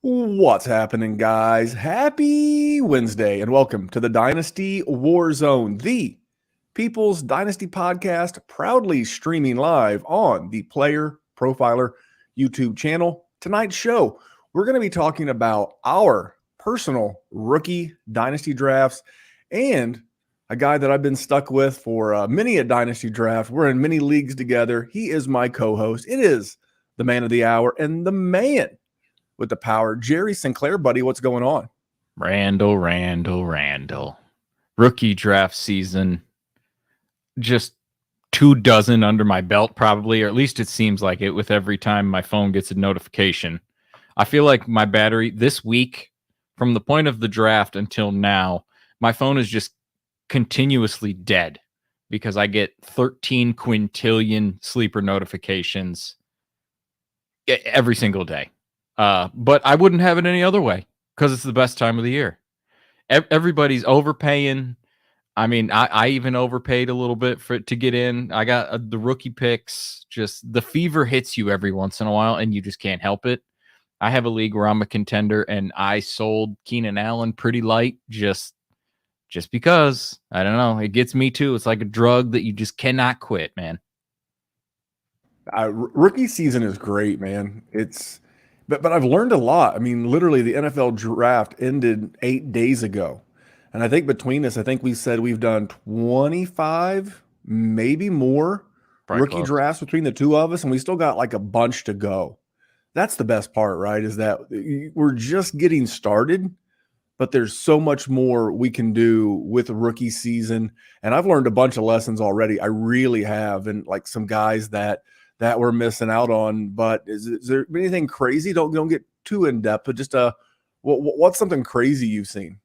What's happening, guys? Happy Wednesday, and welcome to the Dynasty WarZone, the People's Dynasty podcast, proudly streaming live on the Player Profiler YouTube channel. Tonight's show, we're going to be talking about our personal rookie Dynasty drafts and a guy that I've been stuck with for many a Dynasty draft. We're in many leagues together. He is my co-host. It is the man of the hour and the man with the power, Jerry Sinclair. Buddy, what's going on? Randall. Rookie draft season, just 24 under my belt probably, or at least it seems like it with every time my phone gets a notification. I feel like my battery this week, from the point of the draft until now, my phone is just continuously dead because I get 13 quintillion sleeper notifications every single day. But I wouldn't have it any other way because it's the best time of the year. Everybody's overpaying. I mean, I even overpaid a little bit to get in. I got the rookie picks. Just the fever hits you every once in a while, and you just can't help it. I have a league where I'm a contender, and I sold Keenan Allen pretty light just because. I don't know. It gets me too. It's like a drug that you just cannot quit, man. Rookie season is great, man. But I've learned a lot. I mean, literally, the NFL draft ended 8 days ago. And I think between us, we said we've done 25, maybe more rookie drafts between the two of us. And we still got like a bunch to go. That's the best part, right? Is that we're just getting started, but there's so much more we can do with the rookie season. And I've learned a bunch of lessons already. I really have. And like some guys that we're missing out on. But is there anything crazy? Don't get too in depth, but just what's something crazy you've seen?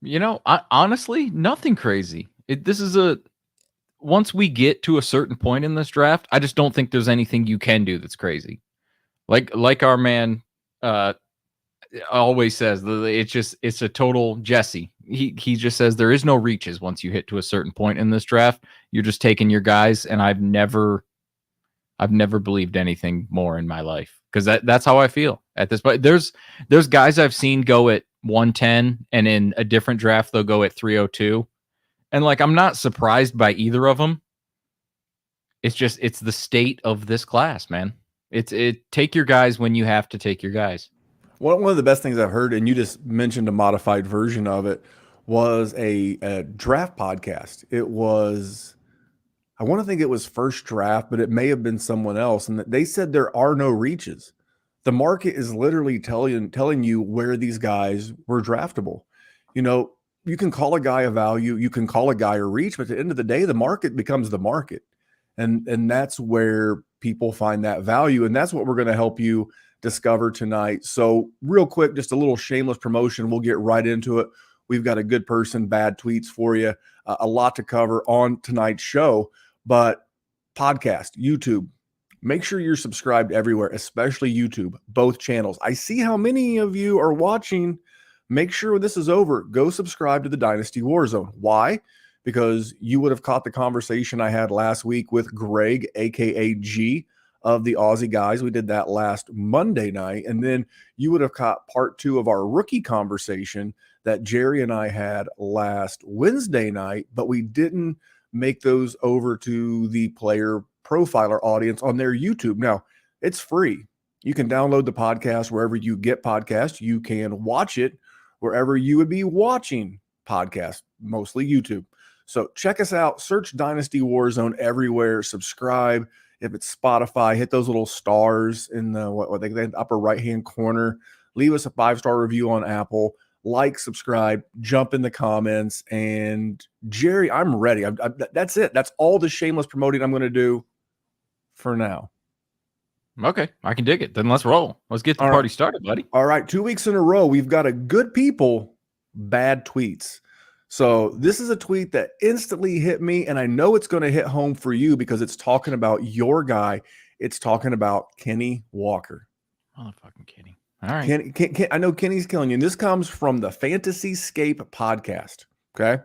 You know, honestly, nothing crazy. Once we get to a certain point in this draft, I just don't think there's anything you can do that's crazy. Like our man always says, it's a total Jesse. He just says there is no reaches once you hit to a certain point in this draft. You're just taking your guys, and I've never believed anything more in my life because that's how I feel at this point. There's guys I've seen go at 110, and in a different draft they'll go at 302, and like I'm not surprised by either of them. It's the state of this class, man. Take your guys when you have to take your guys. One of the best things I've heard, and you just mentioned a modified version of it, was a draft podcast. It was, I want to think it was First Draft, but it may have been someone else. And they said there are no reaches. The market is literally telling you where these guys were draftable. You know, you can call a guy a value, you can call a guy a reach, but at the end of the day, the market becomes the market. And that's where people find that value. And that's what we're going to help you discover tonight. So real quick, just a little shameless promotion. We'll get right into it. We've got a good person, bad tweets for you. A lot to cover on tonight's show. But podcast, YouTube, make sure you're subscribed everywhere, especially YouTube, both channels. I see how many of you are watching. Make sure when this is over, go subscribe to the Dynasty WarZone. Why? Because you would have caught the conversation I had last week with Greg, a.k.a. G, of the Aussie guys. We did that last Monday night. And then you would have caught part 2 of our rookie conversation that Jerry and I had last Wednesday night, but we didn't make those over to the Player Profiler audience on their YouTube. Now, it's free. You can download the podcast wherever you get podcasts. You can watch it wherever you would be watching podcasts, mostly YouTube. So check us out. Search Dynasty WarZone everywhere. Subscribe. If it's Spotify, hit those little stars in the upper right-hand corner. Leave us a 5-star review on Apple. Like, subscribe, jump in the comments. And Jerry, I'm ready. That's it. That's all the shameless promoting I'm going to do for now. Okay, I can dig it. Then let's roll. Let's get the party started, buddy. All right, 2 weeks in a row, we've got a good people, bad tweets. So this is a tweet that instantly hit me, and I know it's going to hit home for you because it's talking about your guy. It's talking about Kenny Walker. Motherfucking Kenny. All right. I know Kenny's killing you. And this comes from the Fantasy Scape podcast. Okay.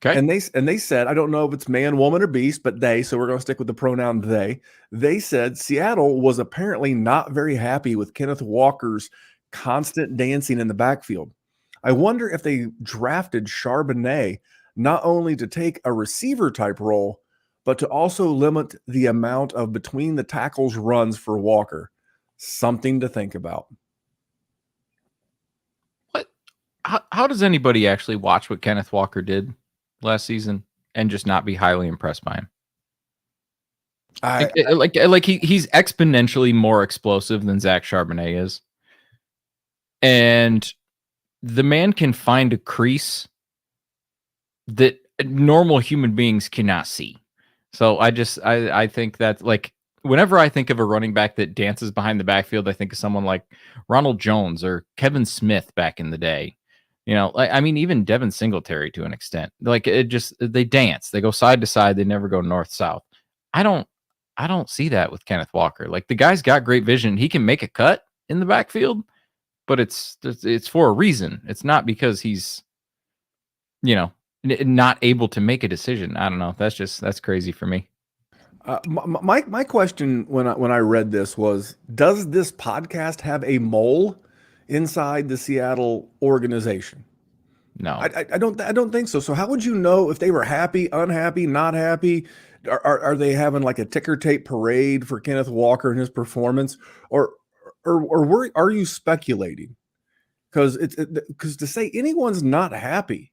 Okay. And they said, I don't know if it's man, woman, or beast, but they, so we're going to stick with the pronoun they. They said Seattle was apparently not very happy with Kenneth Walker's constant dancing in the backfield. I wonder if they drafted Charbonnet not only to take a receiver type role, but to also limit the amount of between the tackles runs for Walker. Something to think about. What? How does anybody actually watch what Kenneth Walker did last season and just not be highly impressed by him? He's exponentially more explosive than Zach Charbonnet is, and the man can find a crease that normal human beings cannot see. So I think that, like, whenever I think of a running back that dances behind the backfield, I think of someone like Ronald Jones or Kevin Smith back in the day. I mean, even Devin Singletary to an extent. Like, they dance, they go side to side, they never go north south. I don't see that with Kenneth Walker. Like, the guy's got great vision. He can make a cut in the backfield, but it's for a reason. It's not because he's, not able to make a decision. I don't know. That's crazy for me. My question when I read this was, does this podcast have a mole inside the Seattle organization? No, I don't think so. So how would you know if they were happy, unhappy, not happy? Are they having like a ticker tape parade for Kenneth Walker and his performance, or are you speculating? Because to say anyone's not happy,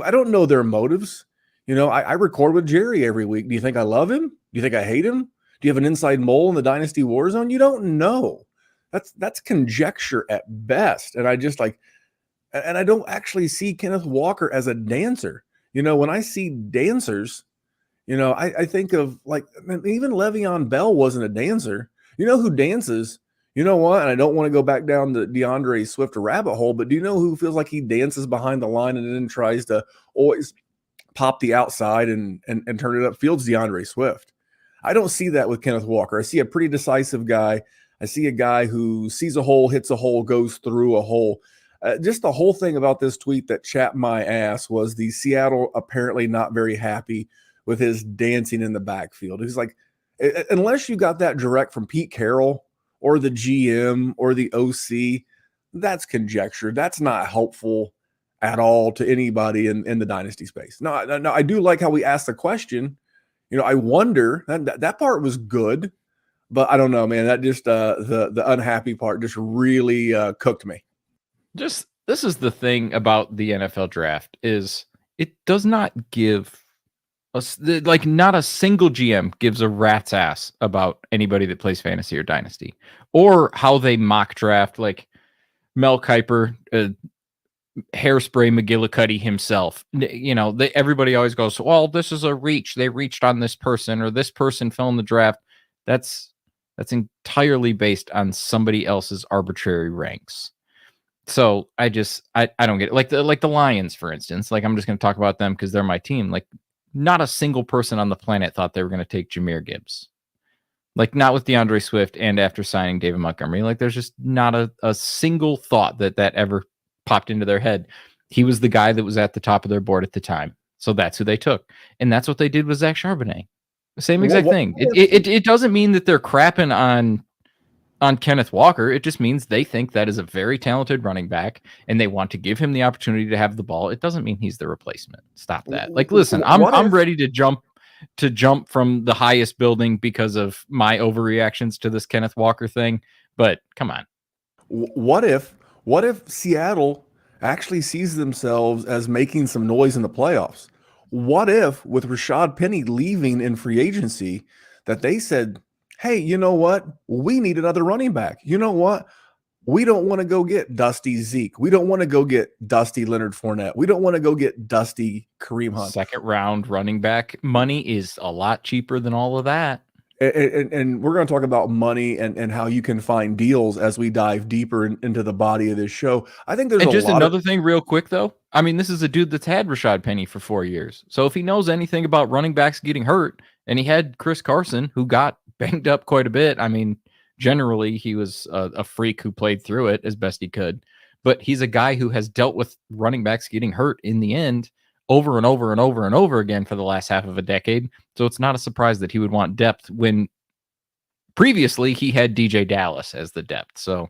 I don't know their motives. I record with Jerry every week. Do you think I love him? Do you think I hate him? Do you have an inside mole in the Dynasty WarZone? You don't know. That's conjecture at best. And I don't actually see Kenneth Walker as a dancer. When I see dancers, I think of, like, even Le'Veon Bell wasn't a dancer. You know who dances? You know what? And I don't want to go back down the DeAndre Swift rabbit hole, but do you know who feels like he dances behind the line and then tries to always pop the outside and turn it up? Field's DeAndre Swift. I don't see that with Kenneth Walker. I see a pretty decisive guy. I see a guy who sees a hole, hits a hole, goes through a hole. Just the whole thing about this tweet that chapped my ass was the Seattle apparently not very happy with his dancing in the backfield. He's like, unless you got that direct from Pete Carroll or the GM or the OC, that's conjecture. That's not helpful at all to anybody in the Dynasty space. No, I do like how we asked the question. I wonder, that part was good, but I don't know, man. That just the unhappy part just really cooked me. This is the thing about the NFL draft, is it does not give us, like, not a single GM gives a rat's ass about anybody that plays fantasy or dynasty, or how they mock draft. Like Mel Kiper, hairspray McGillicuddy himself. Everybody always goes, well, this is a reach. They reached on this person, or this person fell in the draft. That's entirely based on somebody else's arbitrary ranks. So I don't get it. Like the Lions, for instance. Like, I'm just going to talk about them because they're my team. Like, not a single person on the planet thought they were going to take Jahmyr Gibbs. Like, not with DeAndre Swift and after signing David Montgomery. Like, there's just not a single thought that ever popped into their head. He was the guy that was at the top of their board at the time. So that's who they took. And that's what they did with Zach Charbonnet. The same exact thing. It doesn't mean that they're crapping on Kenneth Walker. It just means they think that is a very talented running back and they want to give him the opportunity to have the ball. It doesn't mean he's the replacement. Stop that. Like, listen, I'm ready to jump from the highest building because of my overreactions to this Kenneth Walker thing, but come on. What if Seattle actually sees themselves as making some noise in the playoffs? What if, with Rashad Penny leaving in free agency, that they said, hey, you know what? We need another running back. You know what? We don't want to go get Dusty Zeke. We don't want to go get Dusty Leonard Fournette. We don't want to go get Dusty Kareem Hunt. Second round running back money is a lot cheaper than all of that. And we're going to talk about money and how you can find deals as we dive deeper into the body of this show. I think there's another thing real quick, though. I mean, this is a dude that's had Rashad Penny for 4 years. So if he knows anything about running backs getting hurt, and he had Chris Carson, who got banged up quite a bit. I mean, generally, he was a freak who played through it as best he could. But he's a guy who has dealt with running backs getting hurt in the end over and over and over and over again for the last half of a decade. So it's not a surprise that he would want depth when previously he had DJ Dallas as the depth. So,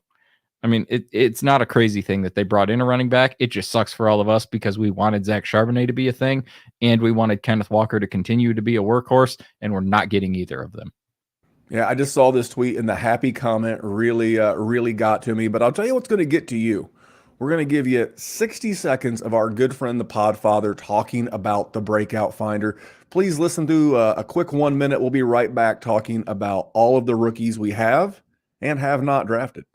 I mean, it's not a crazy thing that they brought in a running back. It just sucks for all of us because we wanted Zach Charbonnet to be a thing and we wanted Kenneth Walker to continue to be a workhorse, and we're not getting either of them. Yeah, I just saw this tweet and the happy comment really got to me, but I'll tell you what's going to get to you. We're going to give you 60 seconds of our good friend, the Podfather, talking about the Breakout Finder. Please listen to a quick 1 minute. We'll be right back talking about all of the rookies we have and have not drafted.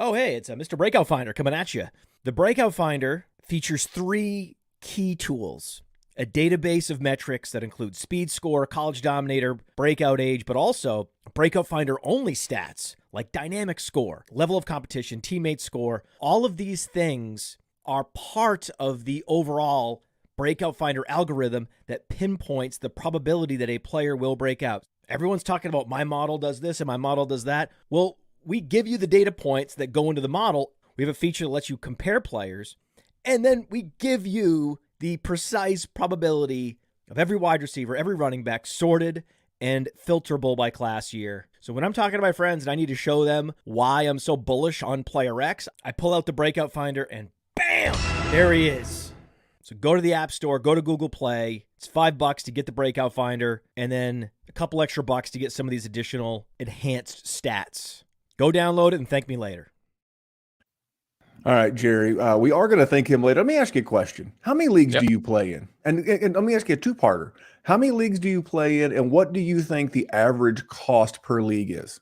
Oh, hey, it's Mr. Breakout Finder coming at you. The Breakout Finder features 3 key tools. A database of metrics that include speed score, college dominator, breakout age, but also Breakout Finder only stats like dynamic score, level of competition, teammate score. All of these things are part of the overall Breakout Finder algorithm that pinpoints the probability that a player will break out. Everyone's talking about my model does this and my model does that. Well, we give you the data points that go into the model. We have a feature that lets you compare players, and then we give you the precise probability of every wide receiver, every running back, sorted and filterable by class year. So when I'm talking to my friends and I need to show them why I'm so bullish on player X, I pull out the Breakout Finder and bam, there he is. So go to the App Store, go to Google Play. It's $5 to get the Breakout Finder, and then a couple extra bucks to get some of these additional enhanced stats. Go download it and thank me later. All right, Jerry, we are going to thank him later. Let me ask you a question. How many leagues do you play in? And let me ask you a two-parter. How many leagues do you play in, and what do you think the average cost per league is?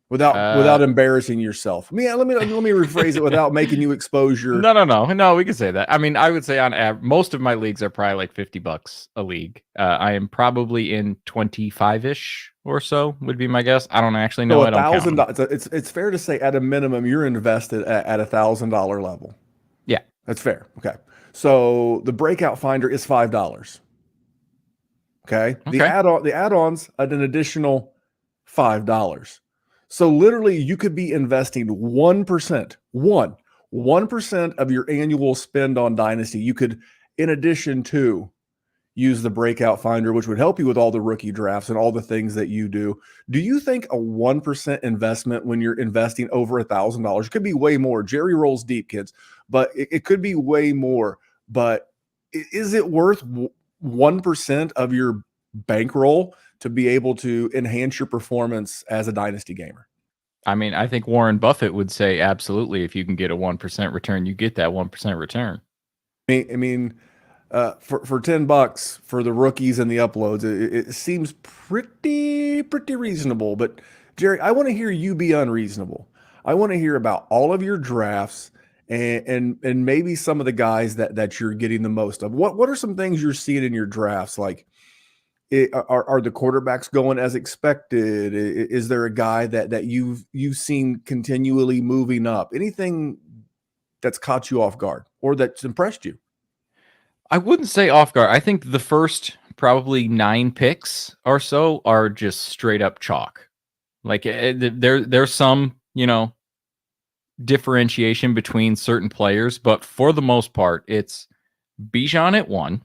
Without embarrassing yourself. Let me rephrase it without making you expose your. No. We can say that. I mean, I would say on average, most of my leagues are probably like $50 a league. I am probably in 25-ish or so would be my guess. I don't actually know. So $1,000. It's fair to say at a minimum you're invested at $1,000 level. Yeah, that's fair. Okay, so the Breakout Finder is $5. Okay, the add-ons at an additional $5. So literally you could be investing 1%, 1% of your annual spend on Dynasty. You could, in addition to, use the Breakout Finder, which would help you with all the rookie drafts and all the things that you do. Do you think a 1% investment when you're investing over $1,000, it could be way more. Jerry rolls deep, kids, but it could be way more. But is it worth 1% of your bankroll to be able to enhance your performance as a Dynasty gamer? I mean, I think Warren Buffett would say absolutely. If you can get a 1% return, you get that 1% return. I mean, for $10 for the rookies and the uploads, it seems pretty reasonable. But Jerry, I want to hear you be unreasonable. I want to hear about all of your drafts and maybe some of the guys that you're getting the most of. What are some things you're seeing in your drafts? Like, are the quarterbacks going as expected? Is there a guy that you've seen continually moving up? Anything that's caught you off guard or that's impressed you? I wouldn't say off guard. I think the first probably 9 picks or so are just straight up chalk. Like there's some, differentiation between certain players, but for the most part, it's Bijan at 1,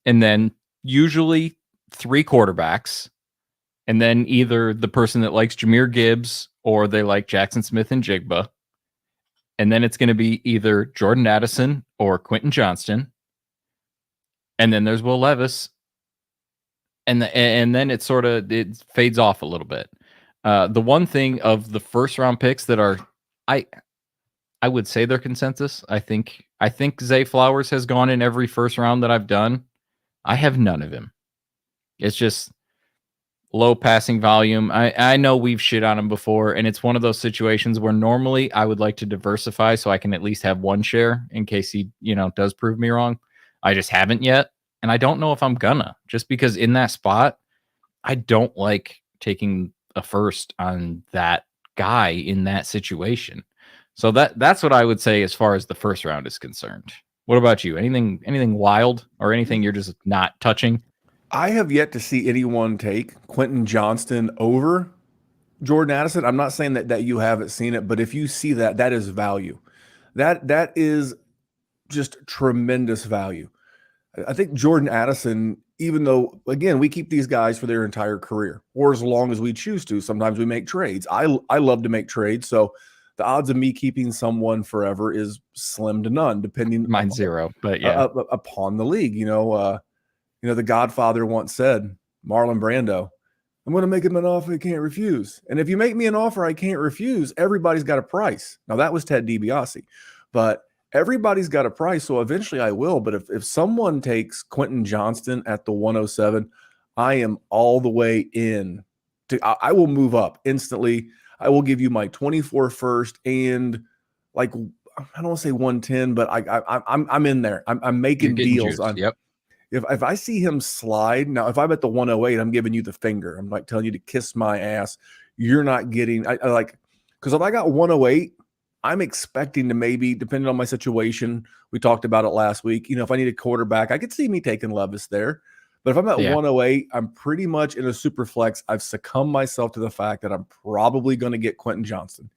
and then usually 3 quarterbacks, and then either the person that likes Jahmyr Gibbs or they like Jackson Smith and Jigba, and then it's going to be either Jordan Addison or Quentin Johnston, and then there's Will Levis, and then it fades off a little bit. The one thing of the first round picks that are, I would say they're consensus. I think Zay Flowers has gone in every first round that I've done. I have none of him. It's just low passing volume. I know we've shit on him before, and it's one of those situations where normally I would like to diversify so I can at least have one share in case he, does prove me wrong. I just haven't yet, and I don't know if I'm gonna, just because in that spot, I don't like taking a first on that guy in that situation. So that's what I would say as far as the first round is concerned. What about you? Anything wild or anything you're just not touching? I have yet to see anyone take Quentin Johnston over Jordan Addison. I'm not saying that you haven't seen it, but if you see that is value. That is just tremendous value. I think Jordan Addison, even though, again, we keep these guys for their entire career or as long as we choose to. Sometimes we make trades. I love to make trades. So the odds of me keeping someone forever is slim to none, depending Mine's zero, but yeah. Upon the league. The Godfather once said, Marlon Brando, I'm going to make him an offer he can't refuse. And if you make me an offer I can't refuse, everybody's got a price. Now, that was Ted DiBiase, but everybody's got a price. So eventually I will. But if someone takes Quentin Johnston at the 107, I am all the way in. I will move up instantly. I will give you my 24 first and like, I don't want to say 110, but I'm in there. I'm making deals on. Yep. If I see him slide, now if I'm at the 108, I'm giving you the finger. I'm like telling you to kiss my ass. You're not getting, I like, because if I got 108, I'm expecting to maybe, depending on my situation, we talked about it last week. If I need a quarterback, I could see me taking Levis there. But if I'm at 108, I'm pretty much in a super flex. I've succumbed myself to the fact that I'm probably going to get Quentin Johnston.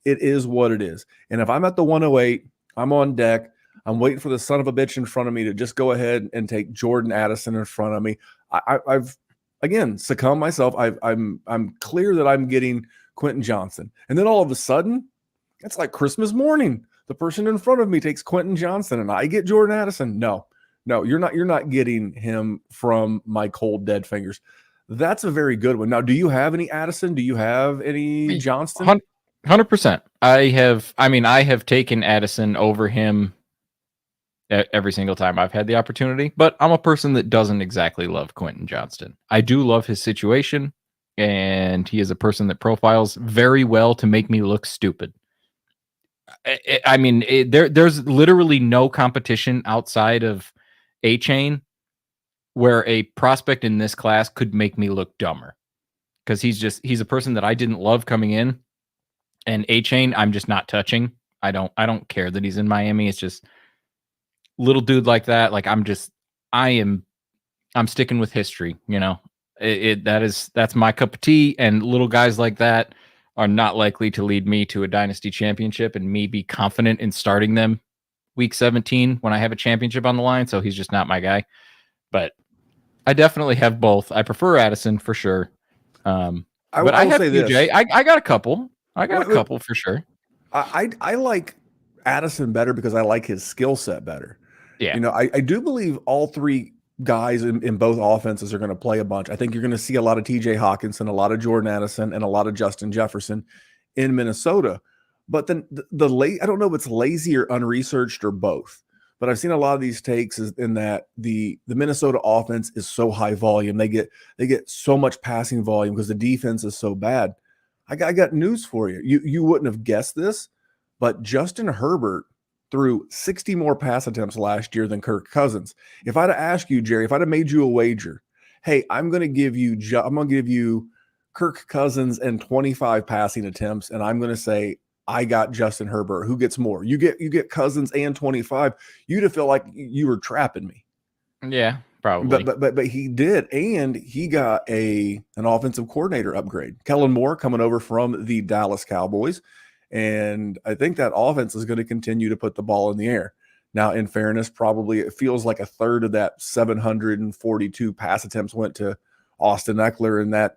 It is what it is. And if I'm at the 108, I'm on deck. I'm waiting for the son of a bitch in front of me to just go ahead and take Jordan Addison in front of me. I've again succumbed myself. I'm clear that I'm getting Quentin Johnston, and then all of a sudden, it's like Christmas morning. The person in front of me takes Quentin Johnston, and I get Jordan Addison. No, you're not getting him from my cold dead fingers. That's a very good one. Now, do you have any Addison? Do you have any Johnston? 100%. I have taken Addison over him every single time I've had the opportunity, but I'm a person that doesn't exactly love Quentin Johnston. I do love his situation, and he is a person that profiles very well to make me look stupid. There's literally no competition outside of A-Chain where a prospect in this class could make me look dumber, because he's a person that I didn't love coming in, and A-Chain I'm just not touching. I don't care that he's in Miami. It's just little dude like that. Like I'm sticking with history. That's my cup of tea, and little guys like that are not likely to lead me to a dynasty championship and me be confident in starting them week 17 when I have a championship on the line. So he's just not my guy, but I definitely have both. I prefer Addison for sure. But I have QJ. I got a couple. I got a couple for sure. I like Addison better because I like his skill set better. Yeah. I do believe all three guys in both offenses are going to play a bunch. I think you're going to see a lot of TJ Hawkinson, a lot of Jordan Addison, and a lot of Justin Jefferson in Minnesota. But then I don't know if it's lazy or unresearched or both, but I've seen a lot of these takes in that the Minnesota offense is so high volume. They get so much passing volume because the defense is so bad. I got news for you. You wouldn't have guessed this, but Justin Herbert threw 60 more pass attempts last year than Kirk Cousins. If I'd have asked you, Jerry, if I'd have made you a wager, hey, I'm going to give you Kirk Cousins and 25 passing attempts, and I'm going to say I got Justin Herbert. Who gets more? You get Cousins and 25. You'd have felt like you were trapping me. Yeah, probably. But he did, and he got an offensive coordinator upgrade. Kellen Moore coming over from the Dallas Cowboys. And I think that offense is going to continue to put the ball in the air. Now, in fairness, probably it feels like a third of that 742 pass attempts went to Austin Eckler, and that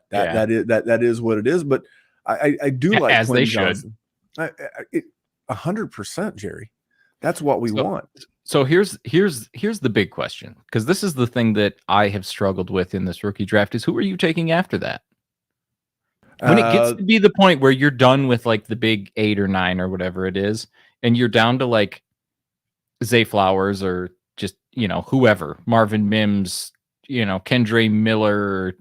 is what it is. But I do like as Quentin they Johnson. 100%, Jerry. That's what we want. So here's the big question, because this is the thing that I have struggled with in this rookie draft: is who are you taking after that? When it gets to be the point where you're done with like the big 8 or 9 or whatever it is, and you're down to like Zay Flowers or just, whoever, Marvin Mims, Kendra Miller,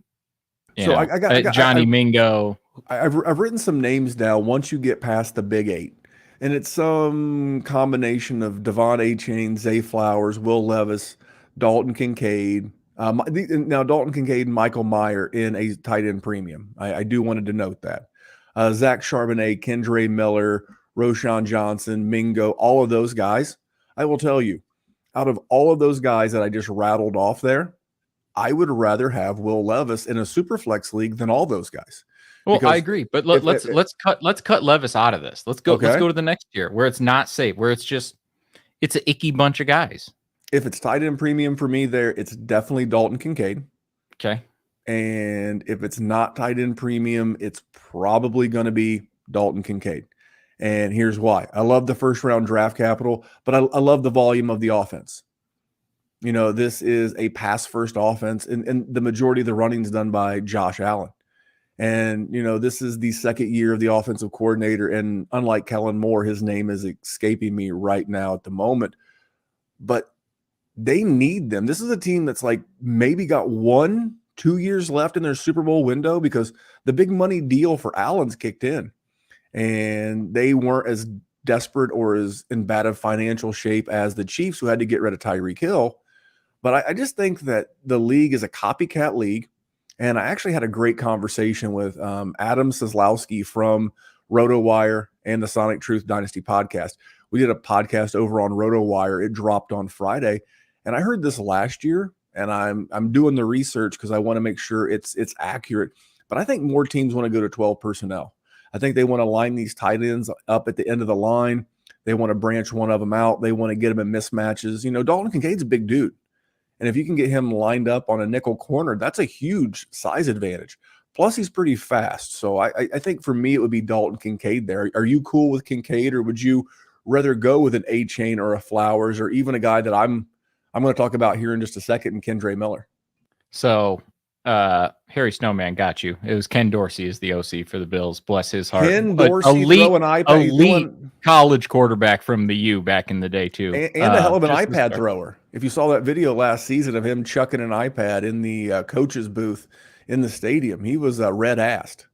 I got Johnny Mingo. I've written some names down once you get past the big 8, and it's some combination of Devon A-Chain, Zay Flowers, Will Levis, Dalton Kincaid. Now, Dalton Kincaid and Michael Mayer in a tight end premium. I do want to denote that. Zach Charbonnet, Kendra Miller, Roshan Johnson, Mingo, all of those guys. I will tell you, out of all of those guys that I just rattled off there, I would rather have Will Levis in a super flex league than all those guys. Well, I agree, but let's cut Levis out of this. Let's go to the next year where it's not safe, where it's an icky bunch of guys. If it's tight end premium for me there, it's definitely Dalton Kincaid. Okay. And if it's not tight end premium, it's probably going to be Dalton Kincaid. And here's why. I love the first round draft capital, but I love the volume of the offense. You know, this is a pass first offense, and the majority of the running is done by Josh Allen. And, you know, this is the second year of the offensive coordinator. And unlike Kellen Moore, his name is escaping me right now at the moment. But they need them. This is a team that's like maybe got 1-2 years left in their Super Bowl window because the big money deal for Allen's kicked in. And they weren't as desperate or as in bad of financial shape as the Chiefs, who had to get rid of Tyreek Hill. But I just think that the league is a copycat league. And I actually had a great conversation with Adam Seslowski from RotoWire and the Sonic Truth Dynasty podcast. We did a podcast over on RotoWire. It dropped on Friday. And I heard this last year, and I'm doing the research because I want to make sure it's accurate. But I think more teams want to go to 12 personnel. I think they want to line these tight ends up at the end of the line. They want to branch one of them out. They want to get them in mismatches. You know, Dalton Kincaid's a big dude. And if you can get him lined up on a nickel corner, that's a huge size advantage. Plus, he's pretty fast. So I think for me, it would be Dalton Kincaid there. Are you cool with Kincaid, or would you rather go with an A-Chain or a Flowers, or even a guy that I'm going to talk about here in just a second, and Kendra Miller? So Harry Snowman got you. It was Ken Dorsey is the OC for the Bills. Bless his heart. Ken Dorsey throwing iPad. Elite college quarterback from the U back in the day, too. And a hell of an iPad thrower. If you saw that video last season of him chucking an iPad in the coach's booth in the stadium, he was red-assed.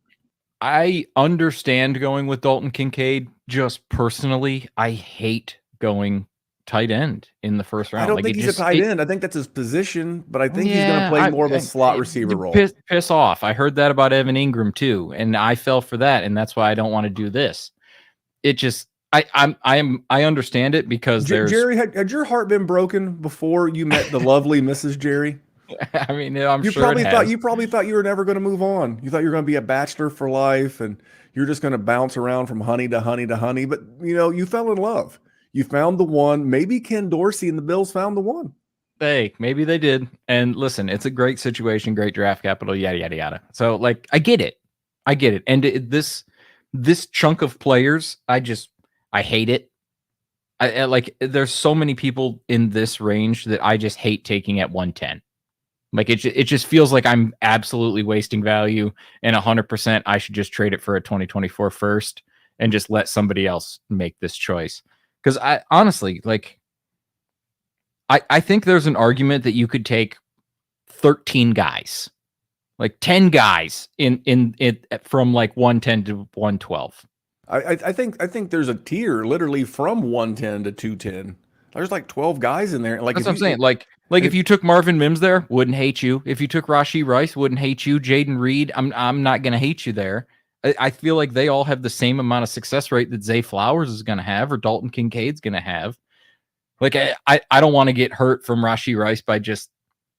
I understand going with Dalton Kincaid. Just personally, I hate going tight end in the first round. I don't think he's a tight end. I think that's his position, but I think he's going to play more of a slot receiver role. Piss off. I heard that about Evan Ingram too, and I fell for that, and that's why I don't want to do this. It just I understand it because there's Jerry, had your heart been broken before you met the lovely Mrs. Jerry? I mean, I'm you sure probably thought you were never going to move on. You thought you were going to be a bachelor for life, and you're just going to bounce around from honey to honey to honey. But you know, you fell in love. You found the one. Maybe Ken Dorsey and the Bills found the one. Hey, maybe they did. And listen, it's a great situation, great draft capital, yada yada yada. So, like, I get it. And this chunk of players, I hate it. I like. There's so many people in this range that I just hate taking at 110. Like it just feels like I'm absolutely wasting value, and 100% I should just trade it for a 2024 first and just let somebody else make this choice. Because I honestly, like, I think there's an argument that you could take 13 guys, like 10 guys in it from like 110 to 112. I think there's a tier literally from 110 to 210. There's like 12 guys in there. Like that's what I'm saying. Like if you took Marvin Mims there, wouldn't hate you. If you took Rashee Rice, wouldn't hate you. Jaden Reed, I'm not gonna hate you there. I feel like they all have the same amount of success rate that Zay Flowers is gonna have or Dalton Kincaid's gonna have. Like I don't want to get hurt from Rashee Rice by just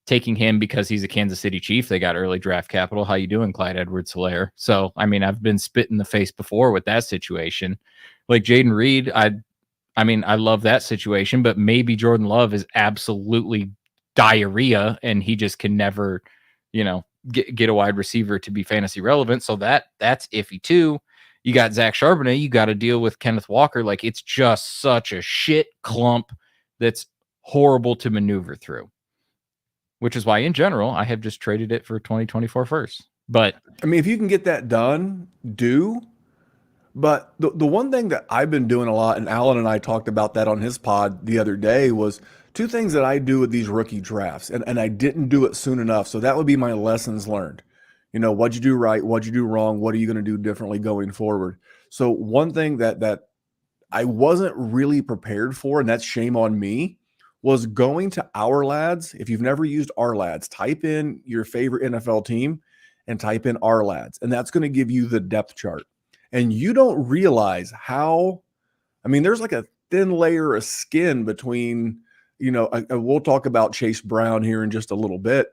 taking him because he's a Kansas City Chief. They got early draft capital. How you doing, Clyde Edwards-Helaire? So I mean, I've been spit in the face before with that situation. Like Jaden Reed, I mean, I love that situation, but maybe Jordan Love is absolutely diarrhea and he just can never, get a wide receiver to be fantasy relevant. So that's iffy too. You got Zach Charbonnet. You got to deal with Kenneth Walker. Like it's just such a shit clump that's horrible to maneuver through, which is why in general, I have just traded it for 2024 first. But I mean, if you can get that done, do. But the one thing that I've been doing a lot, and Alan and I talked about that on his pod the other day, was two things that I do with these rookie drafts. And I didn't do it soon enough. So that would be my lessons learned. What'd you do right? What'd you do wrong? What are you going to do differently going forward? So one thing that I wasn't really prepared for, and that's shame on me, was going to Our Lads. If you've never used Our Lads, type in your favorite NFL team and type in Our Lads. And that's going to give you the depth chart. And you don't realize how, there's like a thin layer of skin between, we'll talk about Chase Brown here in just a little bit.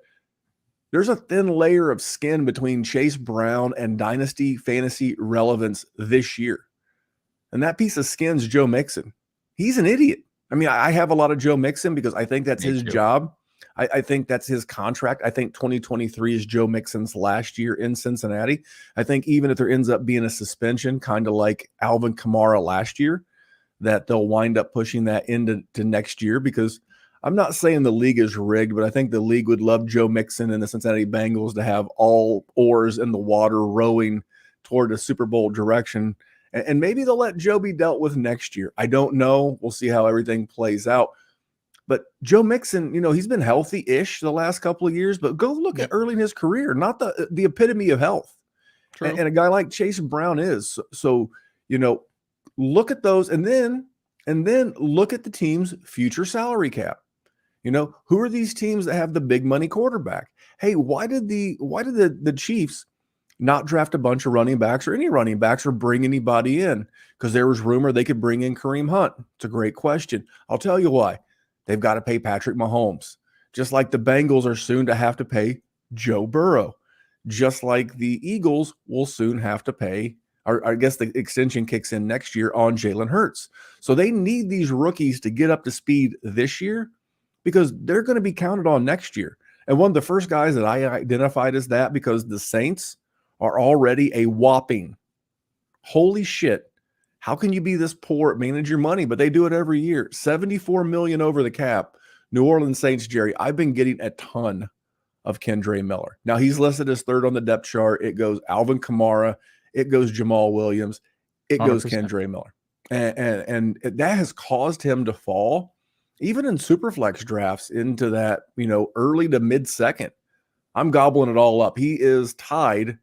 There's a thin layer of skin between Chase Brown and Dynasty fantasy relevance this year. And that piece of skin's Joe Mixon. He's an idiot. I mean, I have a lot of Joe Mixon because I think that's Me his too. job. I think that's his contract. I think 2023 is Joe Mixon's last year in Cincinnati. I think even if there ends up being a suspension, kind of like Alvin Kamara last year, that they'll wind up pushing that into next year, because I'm not saying the league is rigged, but I think the league would love Joe Mixon and the Cincinnati Bengals to have all oars in the water rowing toward a Super Bowl direction. And maybe they'll let Joe be dealt with next year. I don't know. We'll see how everything plays out. But Joe Mixon, he's been healthy-ish the last couple of years, but go look at early in his career, not the epitome of health. And a guy like Chase Brown is. So, look at those and then look at the team's future salary cap. Who are these teams that have the big money quarterback? Hey, why did the Chiefs not draft a bunch of running backs or any running backs or bring anybody in? Because there was rumor they could bring in Kareem Hunt. It's a great question. I'll tell you why. They've got to pay Patrick Mahomes, just like the Bengals are soon to have to pay Joe Burrow, just like the Eagles will soon have to pay, or I guess the extension kicks in next year on Jalen Hurts. So they need these rookies to get up to speed this year because they're going to be counted on next year. And one of the first guys that I identified as that, because the Saints are already a whopping, holy shit, how can you be this poor at manage your money? But they do it every year. $74 million over the cap. New Orleans Saints, Jerry, I've been getting a ton of Kendra Miller. Now he's listed as third on the depth chart. It goes Alvin Kamara. It goes Jamal Williams. It goes 100%. Kendra Miller. And that has caused him to fall, even in Superflex drafts, into that, early to mid-second. I'm gobbling it all up. He is tied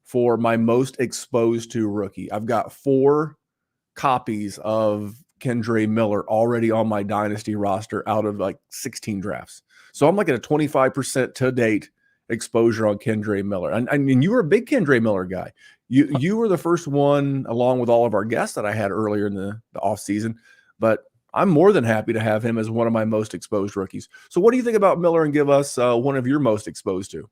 for my most exposed to rookie. I've got 4 copies of Kendra Miller already on my Dynasty roster out of like 16 drafts. So I'm like at a 25% to date exposure on Kendra Miller. And I mean, you were a big Kendra Miller guy. You were the first one, along with all of our guests that I had earlier in the off season, but I'm more than happy to have him as one of my most exposed rookies. So what do you think about Miller, and give us one of your most exposed to?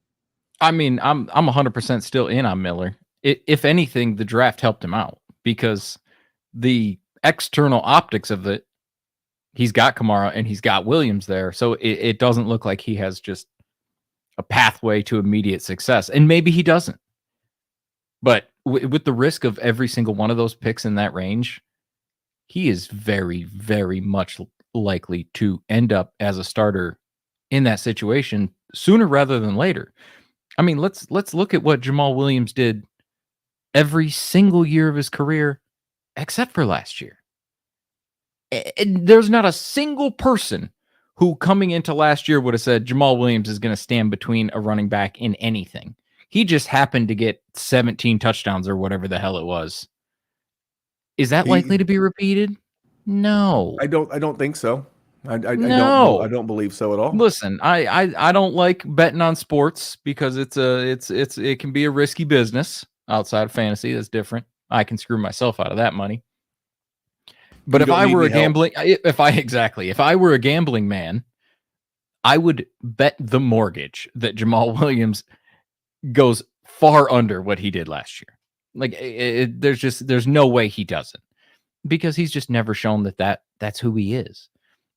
I mean, I'm 100% still in on Miller. If anything, the draft helped him out because the external optics of it, he's got Kamara and he's got Williams there. So it doesn't look like he has just a pathway to immediate success. And maybe he doesn't. But with the risk of every single one of those picks in that range, he is very, very much likely to end up as a starter in that situation sooner rather than later. I mean, let's look at what Jamal Williams did every single year of his career, except for last year. And there's not a single person who coming into last year would have said Jamal Williams is going to stand between a running back in anything. He just happened to get 17 touchdowns or whatever the hell it was. Is that likely to be repeated? No. I don't think so. I don't believe so at all. Listen, I don't like betting on sports because it can be a risky business outside of fantasy. That's different. I can screw myself out of that money. But if I were a gambling man, I would bet the mortgage that Jamal Williams goes far under what he did last year. Like there's no way he doesn't, because he's just never shown that's who he is.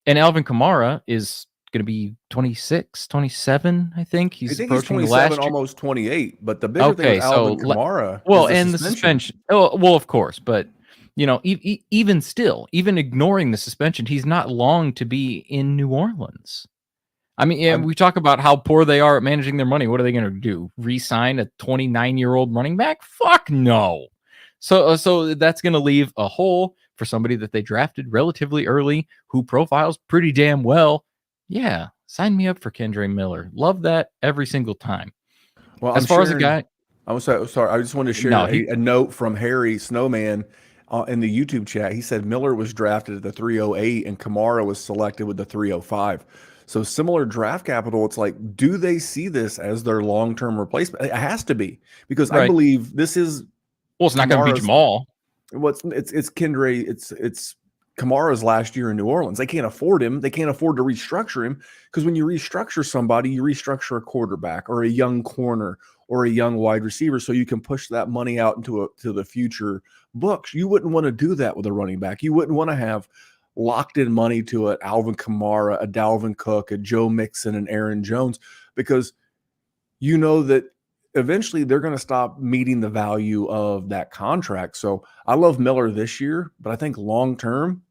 And Alvin Kamara is going to be 26, 27. I think he's approaching 27, almost 28. But the bigger thing with Alvin Kamara, is the suspension. Oh, well, of course, but even still, even ignoring the suspension, he's not long to be in New Orleans. I mean, we talk about how poor they are at managing their money. What are they going to do? Re-sign a 29-year-old running back? Fuck no. So that's going to leave a hole for somebody that they drafted relatively early, who profiles pretty damn well. Yeah, sign me up for Kendra Miller. Love that every single time. Well, as far as a guy, I'm sorry. I just wanted to share a note from Harry Snowman in the YouTube chat. He said Miller was drafted at the 308 and Kamara was selected with the 305. So similar draft capital. It's like, do they see this as their long-term replacement? It has to be, because I believe this is. Well, it's not going to be Jamal. It's Kendra. It's Kamara's last year in New Orleans. They can't afford him. They can't afford to restructure him, because when you restructure somebody, you restructure a quarterback or a young corner or a young wide receiver, so you can push that money out to the future books. You wouldn't want to do that with a running back. You wouldn't want to have locked in money to it, Alvin Kamara, a Dalvin Cook, a Joe Mixon, and Aaron Jones, because you know that eventually they're going to stop meeting the value of that contract. So I love Miller this year, but I think long term,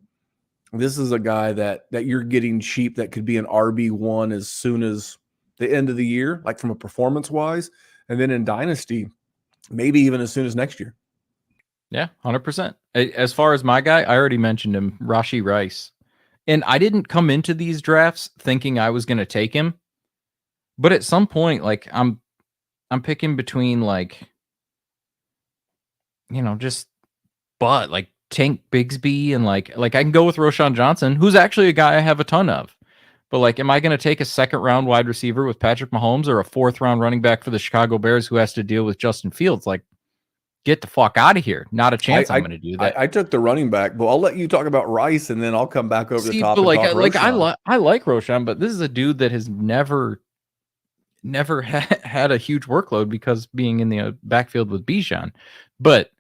this is a guy that you're getting cheap that could be an RB1 as soon as the end of the year, like from a performance wise, and then in Dynasty, maybe even as soon as next year. Yeah, 100%. As far as my guy, I already mentioned him, Rashee Rice. And I didn't come into these drafts thinking I was going to take him. But at some point, like I'm picking between like, just like Tank Bigsby and like I can go with Roshan Johnson, who's actually a guy I have a ton of. But like, am I going to take a second round wide receiver with Patrick Mahomes or a fourth round running back for the Chicago Bears who has to deal with Justin Fields? Like, get the fuck out of here. Not a chance I'm going to do that. I took the running back, but I'll let you talk about Rice and then I'll come back over the top. But and talk Roshan. I like Roshan, but this is a dude that has never had a huge workload because being in the backfield with Bijan. But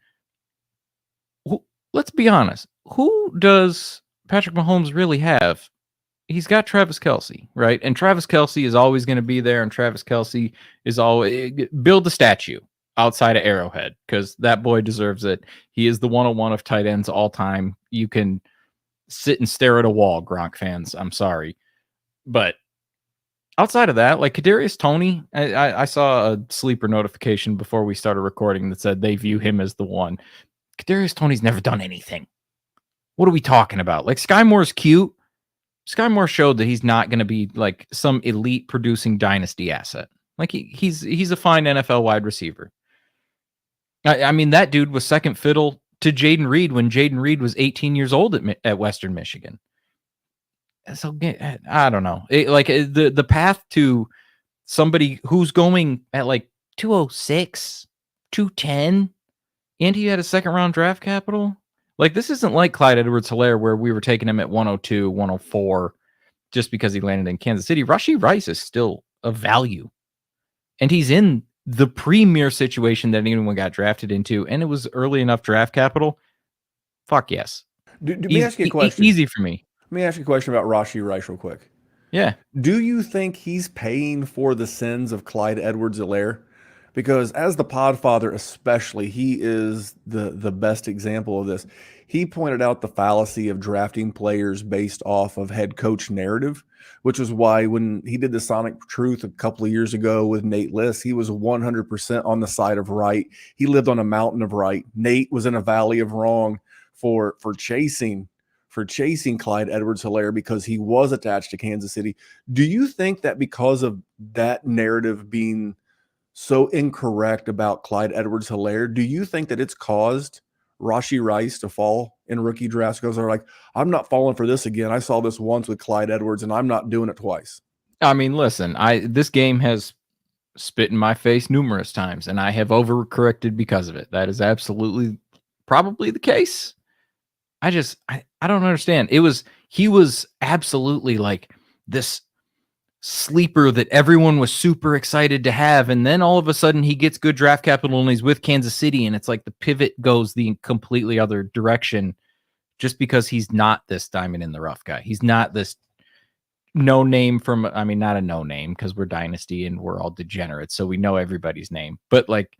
let's be honest. Who does Patrick Mahomes really have? He's got Travis Kelce, right? And Travis Kelce is always going to be there. And Travis Kelce is always build the statue outside of Arrowhead because that boy deserves it. He is the 101 of tight ends all time. You can sit and stare at a wall, Gronk fans. I'm sorry. But outside of that, like Kadarius Toney, I saw a sleeper notification before we started recording that said they view him as the one. Kadarius Toney's never done anything. What are we talking about? Like Sky Moore's cute. Sky Moore showed that he's not going to be like some elite producing dynasty asset. Like he's a fine NFL wide receiver. I mean, that dude was second fiddle to Jaden Reed when Jaden Reed was 18 years old at Western Michigan. So I don't know. The path to somebody who's going at like 206, 210, and he had a second round draft capital. Like, this isn't like Clyde Edwards-Helaire where we were taking him at 102, 104 just because he landed in Kansas City. Rashee Rice is still a value. And he's in the premier situation that anyone got drafted into, and it was early enough draft capital. Fuck yes. Let me ask you a question. Easy for me. Let me ask you a question about Rashee Rice real quick. Yeah. Do you think he's paying for the sins of Clyde Edwards-Helaire? Because as the Podfather especially, he is the best example of this. He pointed out the fallacy of drafting players based off of head coach narrative, which is why when he did the Sonic Truth a couple of years ago with Nate Liss, he was 100% on the side of right. He lived on a mountain of right. Nate was in a valley of wrong for chasing Clyde Edwards-Helaire because he was attached to Kansas City. Do you think that because of that narrative being so incorrect about Clyde Edwards-Helaire, do you think that it's caused Rashee Rice to fall in rookie drafts because they're like, I'm not falling for this again. I saw this once with Clyde Edwards and I'm not doing it twice? I mean, listen, this game has spit in my face numerous times and I have overcorrected because of it. That is absolutely probably the case. I don't understand. He was absolutely like this sleeper that everyone was super excited to have, and then all of a sudden he gets good draft capital and he's with Kansas City, and it's like the pivot goes the completely other direction just because he's not this diamond in the rough guy. He's not this no name not a no name because we're Dynasty and we're all degenerates, so we know everybody's name, but like,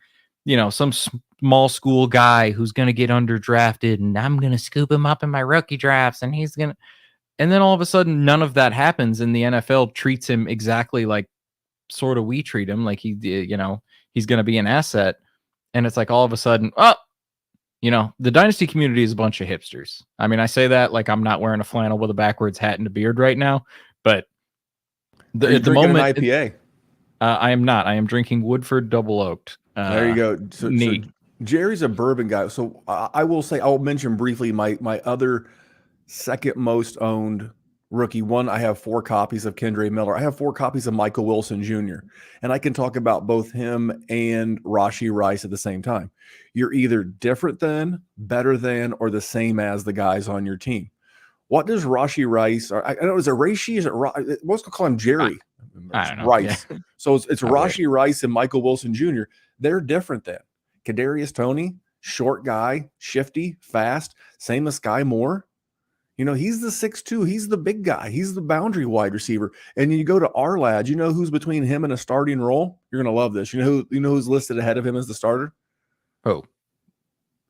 some small school guy who's going to get underdrafted and I'm going to scoop him up in my rookie drafts and and then all of a sudden, none of that happens, and the NFL treats him exactly like sort of we treat him, like he's going to be an asset. And it's like all of a sudden, the Dynasty community is a bunch of hipsters. I mean, I say that like I'm not wearing a flannel with a backwards hat and a beard right now, but at the moment, an IPA. I am not. I am drinking Woodford Double Oaked. There you go. So Jerry's a bourbon guy. So I will say, I'll mention briefly my other second most owned rookie. One, I have 4 copies of Kendra Miller. I have 4 copies of Michael Wilson Jr. And I can talk about both him and Rashee Rice at the same time. You're either different than, better than, or the same as the guys on your team. What does Rashee Rice, or I don't know, is it Rashee? Is it what's going to call him Jerry? I don't know. Rice. Yeah. So it's Rashee Rice and Michael Wilson Jr. They're different than Kadarius Toney, short guy, shifty, fast, same as Sky Moore. He's the 6'2". He's the big guy. He's the boundary wide receiver. And you go to our lads, who's between him and a starting role? You're going to love this. You know who's listed ahead of him as the starter? Oh,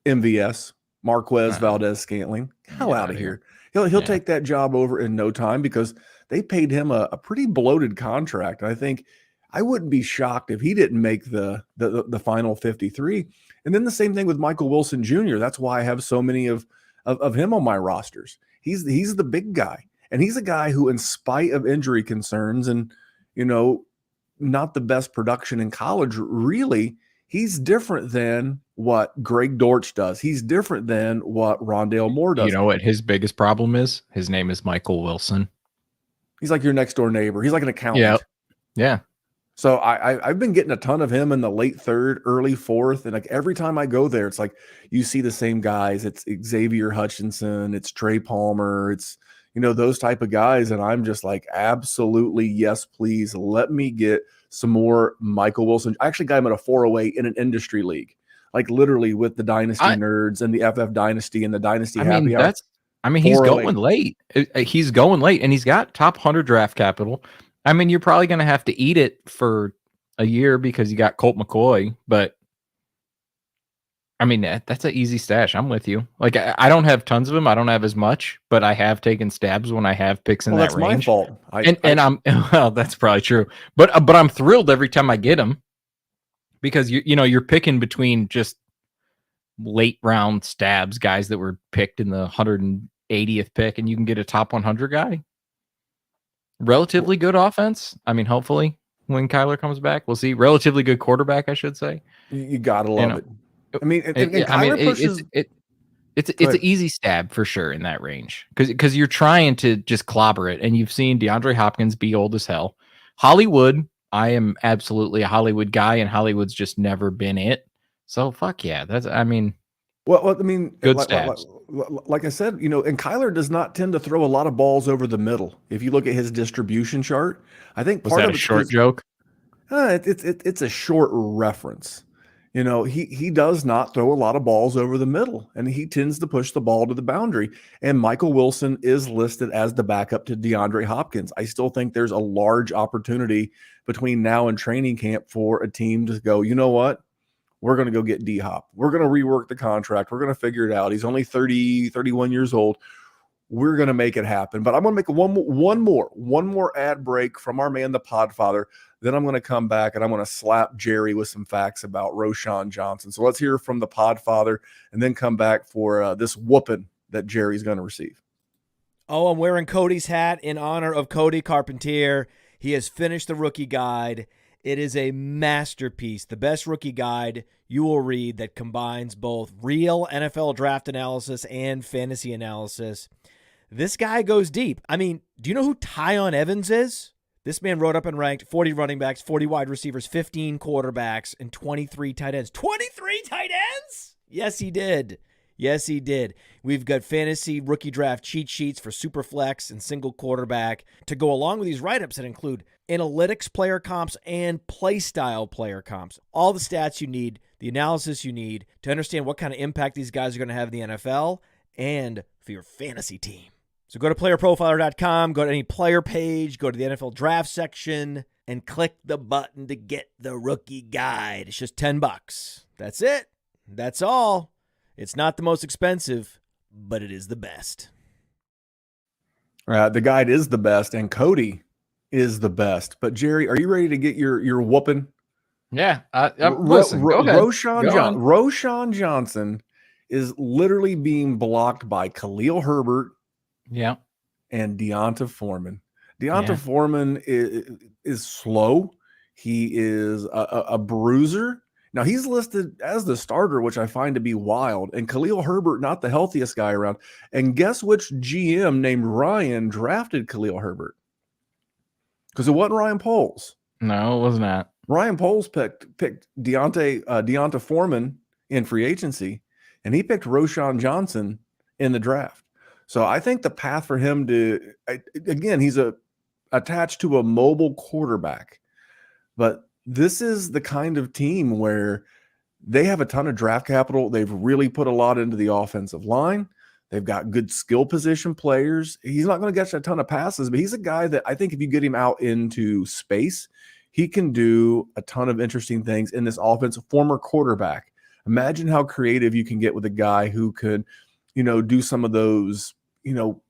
MVS, Marquez Valdez Scantling. Hell out of here. He'll take that job over in no time because they paid him a pretty bloated contract. I think I wouldn't be shocked if he didn't make the final 53. And then the same thing with Michael Wilson Jr. That's why I have so many of him on my rosters. He's the big guy. And he's a guy who, in spite of injury concerns and, not the best production in college, really, he's different than what Greg Dortch does. He's different than what Rondale Moore does. You know what his biggest problem is? His name is Michael Wilson. He's like your next door neighbor. He's like an accountant. Yeah. So I've been getting a ton of him in the late third, early fourth. And like every time I go there, it's like you see the same guys. It's Xavier Hutchinson. It's Trey Palmer. It's, those type of guys. And I'm just like, absolutely, yes, please. Let me get some more Michael Wilson. I actually got him at a 408 in an industry league, like literally with the Dynasty nerds and the FF Dynasty and the Dynasty Happy Hour. He's going late. He's going late, and he's got top 100 draft capital. I mean, you're probably going to have to eat it for a year because you got Colt McCoy, but I mean, that's an easy stash. I'm with you. Like, I don't have tons of them. I don't have as much, but I have taken stabs when I have picks in that range. That's my fault. And I'm well, that's probably true. But I'm thrilled every time I get them because you're picking between just late round stabs, guys that were picked in the 180th pick, and you can get a top 100 guy. Relatively good offense. I mean, hopefully when Kyler comes back, we'll see. Relatively good quarterback, I should say. You gotta love it. I mean, it's an easy stab for sure in that range because you're trying to just clobber it, and you've seen DeAndre Hopkins be old as hell. Hollywood, I am absolutely a Hollywood guy, and Hollywood's just never been it. So fuck yeah, good stabs. Like I said, and Kyler does not tend to throw a lot of balls over the middle. If you look at his distribution chart, I think part of a short joke. It's a short reference. He does not throw a lot of balls over the middle, and he tends to push the ball to the boundary. And Michael Wilson is listed as the backup to DeAndre Hopkins. I still think there's a large opportunity between now and training camp for a team to go, you know what? We're going to go get D-Hop. We're going to rework the contract. We're going to figure it out. He's only 30, 31 years old. We're going to make it happen. But I'm going to make one more ad break from our man, the Podfather. Then I'm going to come back and I'm going to slap Jerry with some facts about Roshan Johnson. So let's hear from the Podfather and then come back for this whooping that Jerry's going to receive. Oh, I'm wearing Cody's hat in honor of Cody Carpentier. He has finished the rookie guide. It is a masterpiece, the best rookie guide you will read that combines both real NFL draft analysis and fantasy analysis. This guy goes deep. I mean, do you know who Tyon Evans is? This man wrote up and ranked 40 running backs, 40 wide receivers, 15 quarterbacks, and 23 tight ends. 23 tight ends? Yes, he did. Yes, he did. We've got fantasy rookie draft cheat sheets for Superflex and single quarterback to go along with these write-ups that include analytics player comps and play style player comps. All the stats you need, the analysis you need to understand what kind of impact these guys are going to have in the NFL and for your fantasy team. So go to playerprofiler.com, go to any player page, go to the NFL draft section, and click the button to get the rookie guide. It's just $10. That's it. That's all. It's not the most expensive, but it is the best. The guide is the best, and Cody is the best. But Jerry, are you ready to get your whooping? Yeah. Listen, Roshan Johnson is literally being blocked by Khalil Herbert. Yeah. And Deonta Foreman. Foreman is slow. He is a bruiser. Now, he's listed as the starter, which I find to be wild. And Khalil Herbert, not the healthiest guy around. And guess which GM named Ryan drafted Khalil Herbert? Because it wasn't Ryan Poles. No, it was not. Ryan Poles picked Deonta Foreman in free agency, and he picked Roshan Johnson in the draft. So I think the path for him again, he's attached to a mobile quarterback, but this is the kind of team where they have a ton of draft capital. They've really put a lot into the offensive line. They've got good skill position players. He's not going to get a ton of passes, but he's a guy that I think if you get him out into space, he can do a ton of interesting things in this offense. Former quarterback. Imagine how creative you can get with a guy who could, do some of those,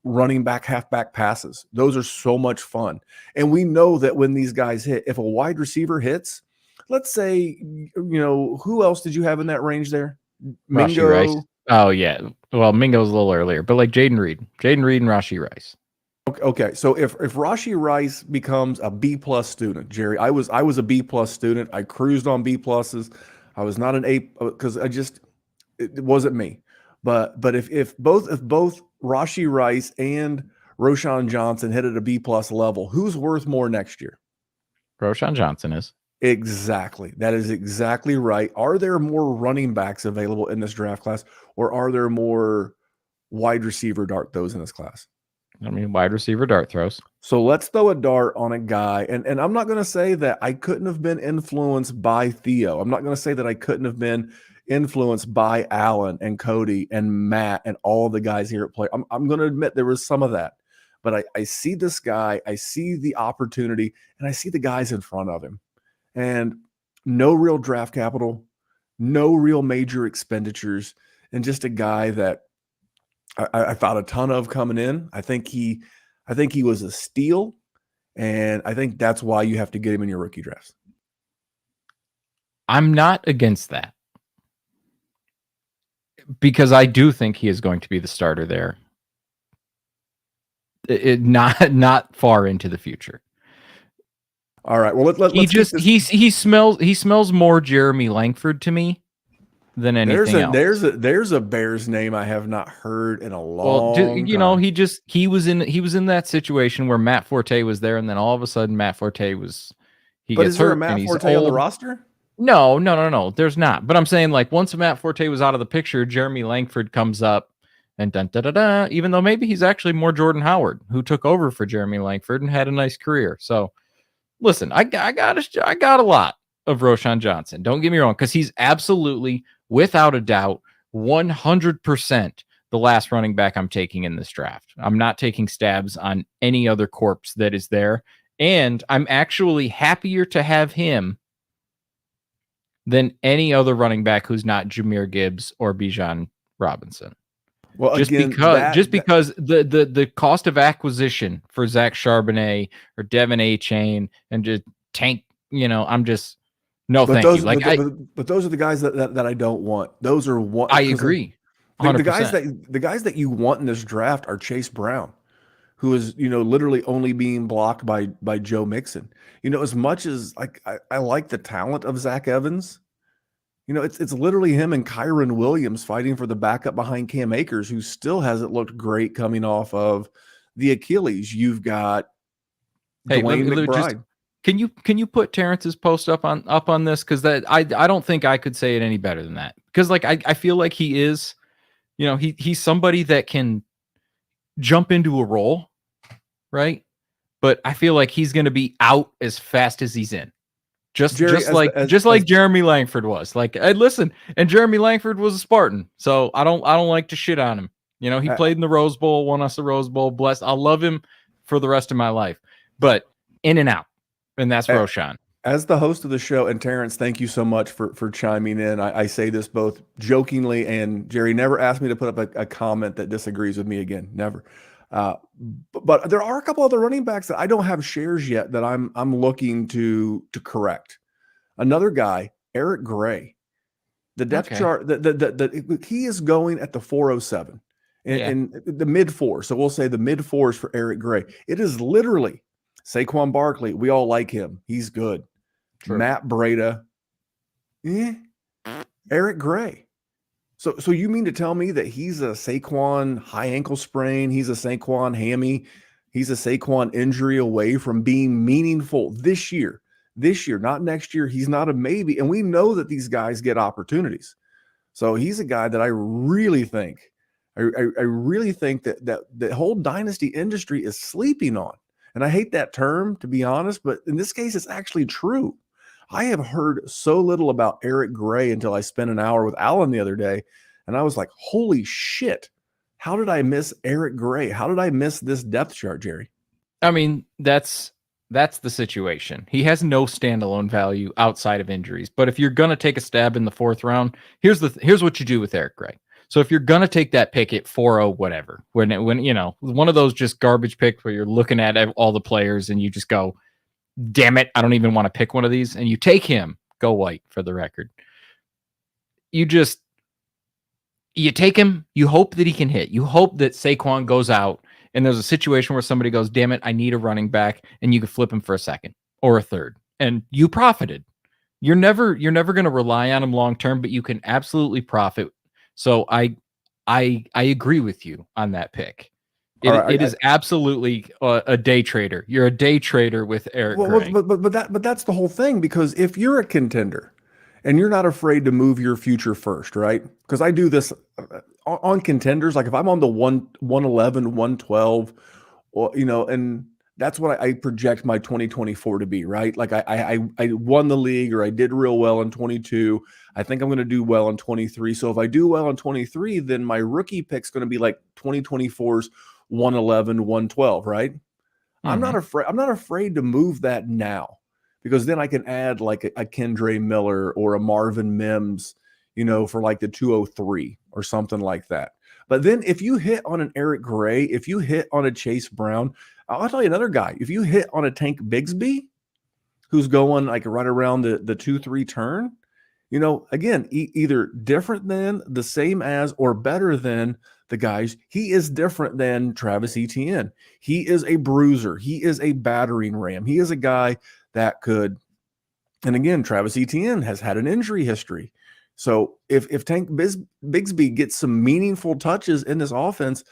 running back, halfback passes. Those are so much fun. And we know that when these guys hit, if a wide receiver hits, let's say, who else did you have in that range there? Rashee Rice. Mingo. Oh, yeah. Well, Mingo's a little earlier, but like Jaden Reed and Rashee Rice. Okay, so if Rashee Rice becomes a B+ student, Jerry, I was a B+ student. I cruised on B+. I was not an A because it wasn't me. But if both Rashee Rice and Roshan Johnson hit at a B+ level, who's worth more next year? Roshan Johnson is. Exactly. That is exactly right. Are there more running backs available in this draft class, or are there more wide receiver dart throws in this class? I mean, wide receiver dart throws. So let's throw a dart on a guy. And I'm not going to say that I couldn't have been influenced by Theo. I'm not going to say that I couldn't have been influenced by Alan and Cody and Matt and all the guys here at Play. I'm going to admit there was some of that. But I see this guy, I see the opportunity, and I see the guys in front of him. And no real draft capital, no real major expenditures, and just a guy that I thought a ton of coming in. I think he was a steal, and I think that's why you have to get him in your rookie drafts. I'm not against that because I do think he is going to be the starter there. Not far into the future. All right. Well, let's he smells more Jeremy Langford to me than anything else. There's a Bears name I have not heard in a long time. He was in that situation where Matt Forte was there, and then all of a sudden Matt Forte was is there a Matt Forte on the roster? No, there's not. But I'm saying, like, once Matt Forte was out of the picture, Jeremy Langford comes up and even though maybe he's actually more Jordan Howard, who took over for Jeremy Langford and had a nice career. So listen, I got a lot of Roshan Johnson. Don't get me wrong, because he's absolutely, without a doubt, 100% the last running back I'm taking in this draft. I'm not taking stabs on any other corpse that is there. And I'm actually happier to have him than any other running back who's not Jahmyr Gibbs or Bijan Robinson. Well, because the cost of acquisition for Zach Charbonnet or Devin A-Chain and just Tank, I'm just thank you. But those are the guys that I don't want. Those are what I agree. The guys that you want in this draft are Chase Brown, who is literally only being blocked by Joe Mixon. As much as I like the talent of Zach Evans, it's literally him and Kyron Williams fighting for the backup behind Cam Akers, who still hasn't looked great coming off of the Achilles. You've got Dwayne McBride. Can you put Terrence's post up on this? Because I don't think I could say it any better than that. Because I feel like he is, he's somebody that can jump into a role, right? But I feel like he's going to be out as fast as he's in. Just like Jeremy Langford was. And Jeremy Langford was a Spartan, so I don't like to shit on him. He played in the Rose Bowl, won us the Rose Bowl. Blessed, I'll love him for the rest of my life. But in and out, and that's Roshan. As the host of the show, and Terrence, thank you so much for chiming in. I say this both jokingly, and Jerry never asked me to put up a comment that disagrees with me again. Never. But there are a couple other running backs that I don't have shares yet that I'm looking to correct. Another guy, Eric Gray, the depth chart that he is going at the 407 in the mid 4. So we'll say the mid 4s for Eric Gray. It is literally Saquon Barkley. We all like him. He's good. True. Matt Breida. Eric Gray. So you mean to tell me that he's a Saquon high ankle sprain, he's a Saquon hammy, he's a Saquon injury away from being meaningful this year, not next year. He's not a maybe. And we know that these guys get opportunities. So he's a guy that I really think, I really think that the whole dynasty industry is sleeping on. And I hate that term, to be honest, but in this case, it's actually true. I have heard so little about Eric Gray until I spent an hour with Alan the other day, and I was like, holy shit, How did I miss Eric Gray? How did I miss this depth chart, Jerry? I mean, that's the situation. He has no standalone value outside of injuries. But if you're gonna take a stab in the 4th round, here's what you do with Eric Gray. So if you're gonna take that pick at 4-0, whatever, when you know, one of those just garbage picks where you're looking at all the players and you just go, damn it, I don't even want to pick one of these, and you take him, go white for the record. You take him, you hope that he can hit. You hope that Saquon goes out and there's a situation where somebody goes, damn it, I need a running back, and you can flip him for a second or a third, and you profited. You're never going to rely on him long term, but you can absolutely profit. So I agree with you on that pick. It is absolutely a day trader. You're a day trader with Eric Gray. But that's the whole thing, because if you're a contender and you're not afraid to move your future first, right? Because I do this on contenders. Like if I'm on the 111, 112, or, you know, and that's what I project my 2024 to be, right? Like I won the league, or I did real well in 22. I think I'm going to do well in 23. So if I do well in 23, then my rookie pick's going to be like 2024's 111, 112, right? Mm-hmm. I'm not afraid to move that now, because then I can add like a Kendra Miller or a Marvin Mims, you know, for like the 203 or something like that. But then if you hit on an Eric Gray, if you hit on a Chase Brown, I'll tell you another guy. If you hit on a Tank Bigsby, who's going like right around the 2-3 turn, you know, again, either different than, the same as, or better than the guys. He is different than Travis Etienne. He is a bruiser. He is a battering ram. He is a guy that could, and again, Travis Etienne has had an injury history. So if Tank Bigsby gets some meaningful touches in this offense,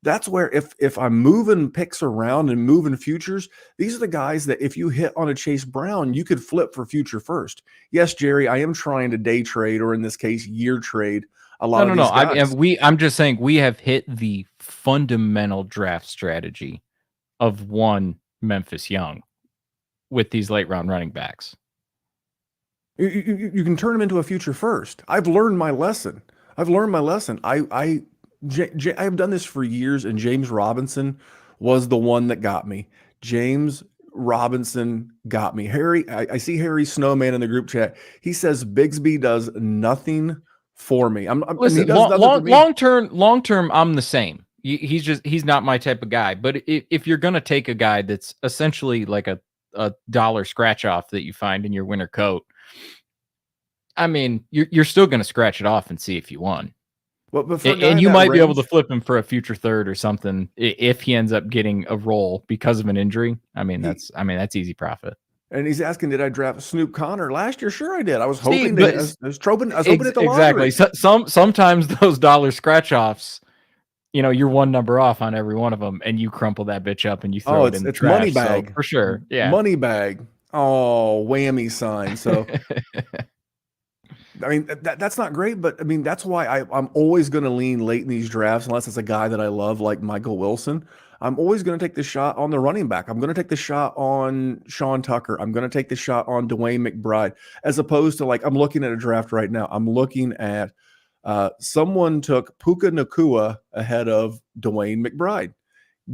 that's where if I'm moving picks around and moving futures, these are the guys that if you hit on a Chase Brown, you could flip for future first. Yes, Jerry, I am trying to day trade, or in this case, year trade a lot of these guys. I'm just saying we have hit the fundamental draft strategy of one Memphis Young with these late round running backs. You can turn them into a future first. I've learned my lesson. I have done this for years, and James Robinson was the one that got me. James Robinson got me. Harry, I see Harry Snowman in the group chat. He says Bigsby does nothing for me. Listen, long term, I'm the same. He's not my type of guy. But if you're gonna take a guy that's essentially like a dollar scratch off that you find in your winter coat, I mean, you're still gonna scratch it off and see if you won. And you might be able to flip him for a future third or something if he ends up getting a role because of an injury. I mean, that's easy profit. And he's asking, did I draft Snoop Connor last year? Sure, I did. I was hoping I was hoping at the lottery. Exactly. Sometimes those dollar scratch offs, you know, you're one number off on every one of them, and you crumple that bitch up and you throw it in the trash. Money bag, so, for sure. Yeah, money bag. Oh, whammy sign. So. I mean, that's not great, but I mean, that's why I'm always going to lean late in these drafts, unless it's a guy that I love like Michael Wilson. I'm always going to take the shot on the running back. I'm going to take the shot on Sean Tucker. I'm going to take the shot on Dwayne McBride, as opposed to like, I'm looking at a draft right now. I'm looking at someone took Puka Nacua ahead of Dwayne McBride.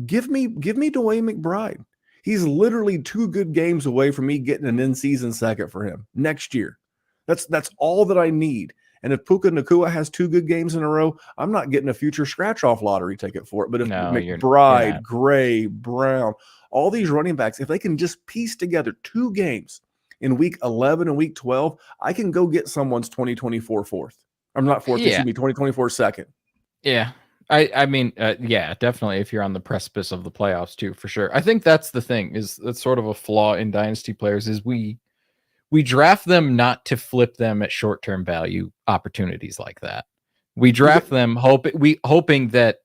Give me Dwayne McBride. He's literally 2 good games away from me getting an in-season second for him next year. That's all that I need. And if Puka Nacua has 2 good games in a row, I'm not getting a future scratch-off lottery ticket for it. But if McBride, Gray, Brown, all these running backs, if they can just piece together 2 games in week 11 and week 12, I can go get someone's 2024 fourth. I'm not fourth, excuse me, 2024 second. Yeah. I mean, definitely if you're on the precipice of the playoffs too, for sure. I think that's the thing, that's sort of a flaw in dynasty players, is we draft them not to flip them at short-term value opportunities like that. We draft them hoping that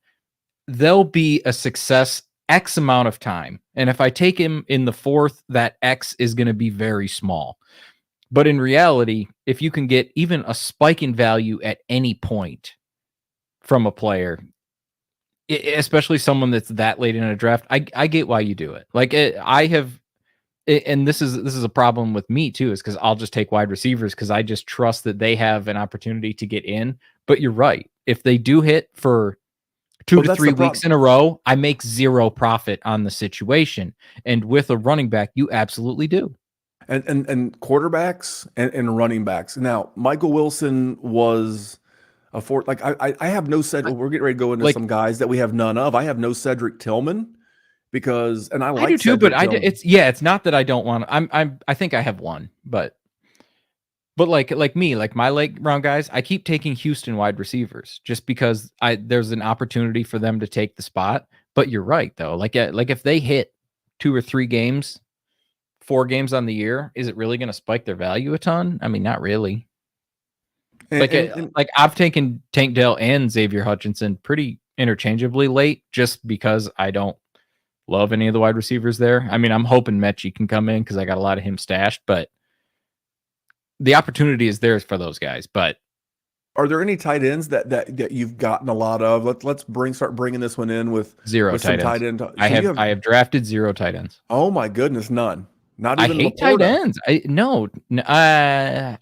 they'll be a success X amount of time. And if I take him in the 4th, that X is going to be very small. But in reality, if you can get even a spike in value at any point from a player, especially someone that's that late in a draft, I get why you do it. Like I have, and this is a problem with me too, is because I'll just take wide receivers because I just trust that they have an opportunity to get in. But you're right. If they do hit for 2 Well, to that's 3 the weeks problem. in a row, I make zero profit on the situation. And with a running back, you absolutely do. And quarterbacks and running backs. Now, Michael Wilson was a fourth. Like I have no Cedric. We're getting ready to go into Like some guys that we have none of. I have no Cedric Tillman because, and I I do like too, but Cedric Tillman. it's not that I don't want. I think I have one, but like me, like my late round guys, I keep taking Houston wide receivers just because there's an opportunity for them to take the spot. But you're right though. Like if they hit 2 or 3 games, 4 games on the year, is it really going to spike their value a ton? I mean, not really. Like I've taken Tank Dell and Xavier Hutchinson pretty interchangeably late, just because I don't love any of the wide receivers there. I mean, I'm hoping Mechie can come in because I got a lot of him stashed, but the opportunity is there for those guys. But are there any tight ends that you've gotten a lot of? Let's start bringing this one in with zero with tight some ends. tight end. I have drafted 0 tight ends. Oh my goodness, none. Not I even hate Laporta. tight ends. I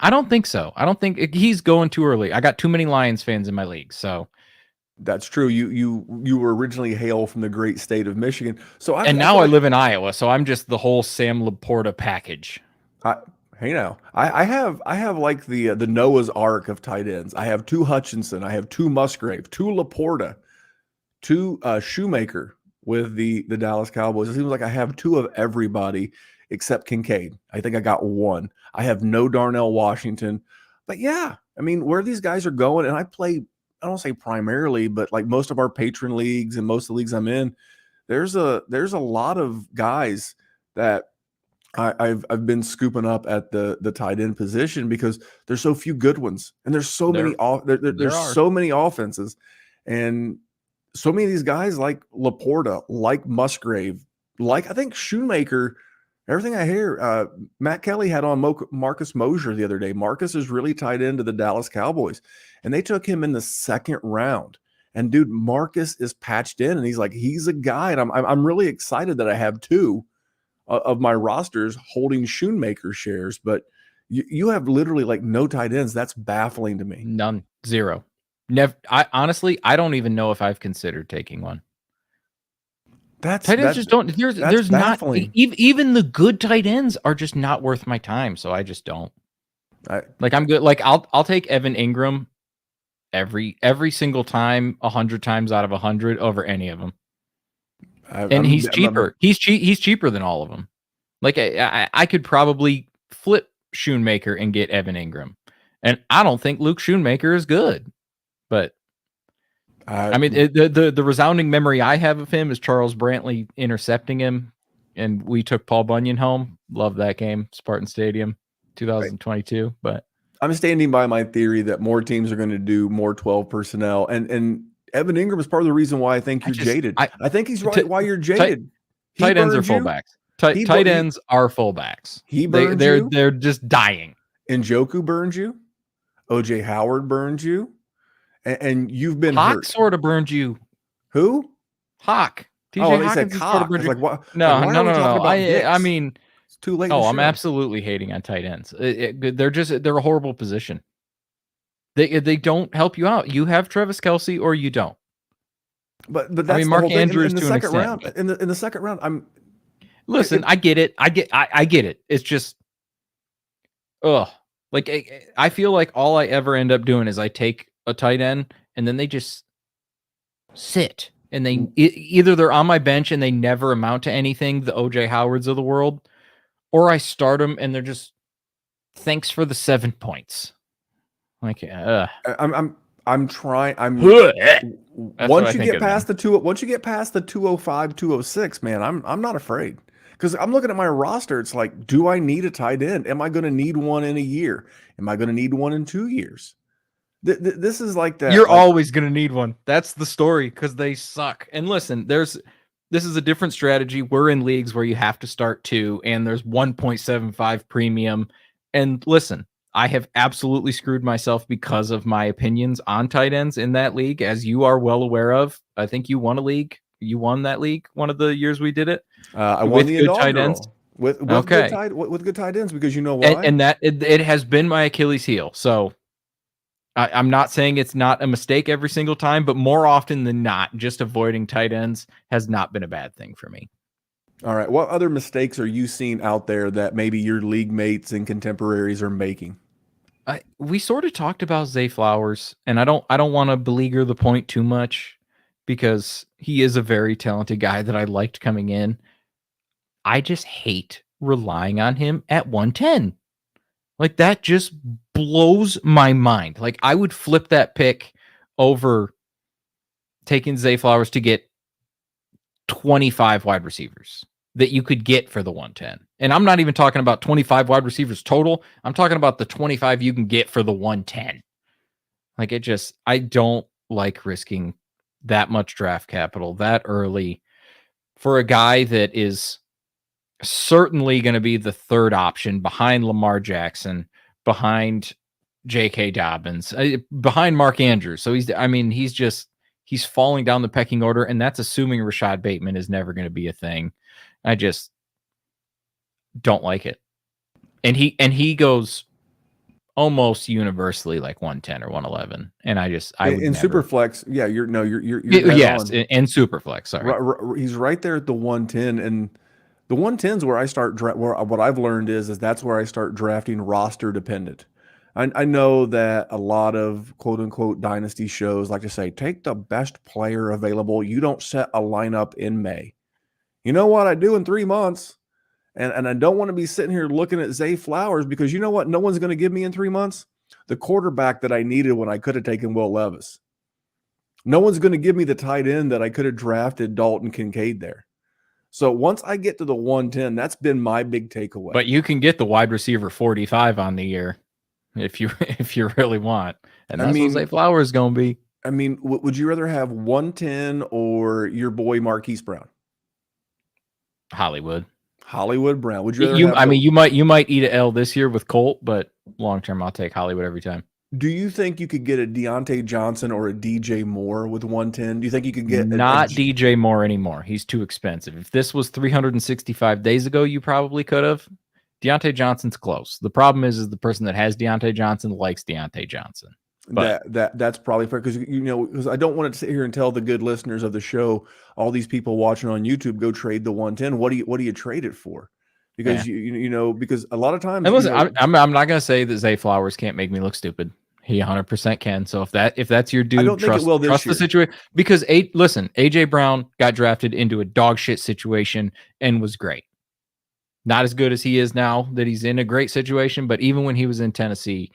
don't think so. I don't think he's going too early. I got too many Lions fans in my league, so That's true. You were originally hail from the great state of Michigan. So I live in Iowa, so I'm just the whole Sam Laporta package. Hey now, I have like the Noah's Ark of tight ends. I have 2 Hutchinson, I have 2 Musgrave, 2 Laporta, 2 Shoemaker with the Dallas Cowboys. It seems like I have 2 of everybody except Kincaid. I think I got 1. I have no Darnell Washington, but yeah, I mean where these guys are going, and I don't say primarily, but like most of our patron leagues and most of the leagues I'm in, there's a lot of guys that I've been scooping up at the tight end position because there's so few good ones, and there's so many there's so many offenses, and so many of these guys like Laporta, like Musgrave, like I think Shoemaker. Everything I hear, Matt Kelly had on Marcus Mosier the other day. Marcus is really tied into the Dallas Cowboys, and they took him in the 2nd round. And dude, Marcus is patched in, and he's a guy, and I'm really excited that I have 2 of my rosters holding Shoemaker shares, but you have literally like no tight ends. That's baffling to me. None. 0. Never. I honestly, I don't even know if I've considered taking one. Tight ends just don't. There's baffling. Not even the good tight ends are just not worth my time, so I just don't. I'm good. Like I'll take Evan Ingram every single time, 100 times out of 100 over any of them. He's cheaper. He's cheaper than all of them. Like I could probably flip Shoemaker and get Evan Ingram, and I don't think Luke Shoemaker is good. But I mean, the resounding memory I have of him is Charles Brantley intercepting him, and we took Paul Bunyan home. Love that game, Spartan Stadium, 2022. But I'm standing by my theory that more teams are going to do more 12 personnel, and Evan Ingram is part of the reason why I think you're jaded. I think he's right why you're jaded. Tight ends are fullbacks. Tight ends are fullbacks. They're just dying. Njoku burned you. OJ Howard burned you. And you've been Hawk hurt. Sort of burned you. Who? Hawk. TJ Hawkins sort of burned you. Like, what? No. I mean, it's too late. Oh, I'm absolutely hating on tight ends. They're a horrible position. They don't help you out. You have Travis Kelce or you don't. But that's I mean, Mark Andrews in the to second an round. In the second round, Listen, I get it. I get it. It's just, like I feel like all I ever end up doing is I take a tight end and then they just sit and either they're on my bench and they never amount to anything, the OJ Howards of the world, or I start them and they're just thanks for the 7 points. Like, I'm trying. Once you get past the 205, 206, man, I'm not afraid. Because I'm looking at my roster, it's like, do I need a tight end? Am I going to need one in a year? Am I going to need one in 2 years? This is like that. You're always going to need one. That's the story because they suck. And listen, this is a different strategy. We're in leagues where you have to start 2, and there's 1.75 premium. And listen, I have absolutely screwed myself because of my opinions on tight ends in that league, as you are well aware of. I think you won a league. You won that league one of the years we did it. I won the good tight ends with good tight ends because you know why? And that it has been my Achilles heel. So I'm not saying it's not a mistake every single time, but more often than not, just avoiding tight ends has not been a bad thing for me. All right. What other mistakes are you seeing out there that maybe your league mates and contemporaries are making? We sort of talked about Zay Flowers, and I don't want to beleaguer the point too much because he is a very talented guy that I liked coming in. I just hate relying on him at 110. Like, that just blows my mind. Like, I would flip that pick over taking Zay Flowers to get 25 wide receivers that you could get for the 110. And I'm not even talking about 25 wide receivers total. I'm talking about the 25 you can get for the 110. Like, I don't like risking that much draft capital that early for a guy that is certainly going to be the third option behind Lamar Jackson, behind J.K. Dobbins, behind Mark Andrews. So he's falling down the pecking order, and that's assuming Rashad Bateman is never going to be a thing. I just don't like it. And he goes almost universally like 110 or 111. And I would in never. Superflex, yeah, you're yes, on. in Superflex, sorry. He's right there at the 110, and the 110s where I start where what I've learned is that's where I start drafting roster dependent. I know that a lot of quote unquote dynasty shows like to say, take the best player available. You don't set a lineup in May. You know what I do in 3 months? And I don't want to be sitting here looking at Zay Flowers because you know what? No one's going to give me in 3 months? The quarterback that I needed when I could have taken Will Levis. No one's going to give me the tight end that I could have drafted Dalton Kincaid there. So once I get to the 110, that's been my big takeaway. But you can get the wide receiver 45 on the year if you really want. And that's what Zay Flowers is going to be. I mean, would you rather have 110 or your boy Marquise Brown? Hollywood Brown. Would you rather you might eat an L this year with Colt, but long term I'll take Hollywood every time. Do you think you could get a Deontay Johnson or a DJ Moore with 110? Do you think you could get not DJ Moore anymore? He's too expensive. If this was 365 days ago, you probably could have. Deontay Johnson's close. The problem is the person that has Deontay Johnson likes Deontay Johnson. But that's probably fair because I don't want to sit here and tell the good listeners of the show, all these people watching on YouTube, go trade the 110. What do you trade it for? Because because a lot of times. And listen, I'm not going to say that Zay Flowers can't make me look stupid. He 100% can. So if that's your dude, I don't think it will trust the situation. Because AJ Brown got drafted into a dog shit situation and was great. Not as good as he is now that he's in a great situation, but even when he was in Tennessee,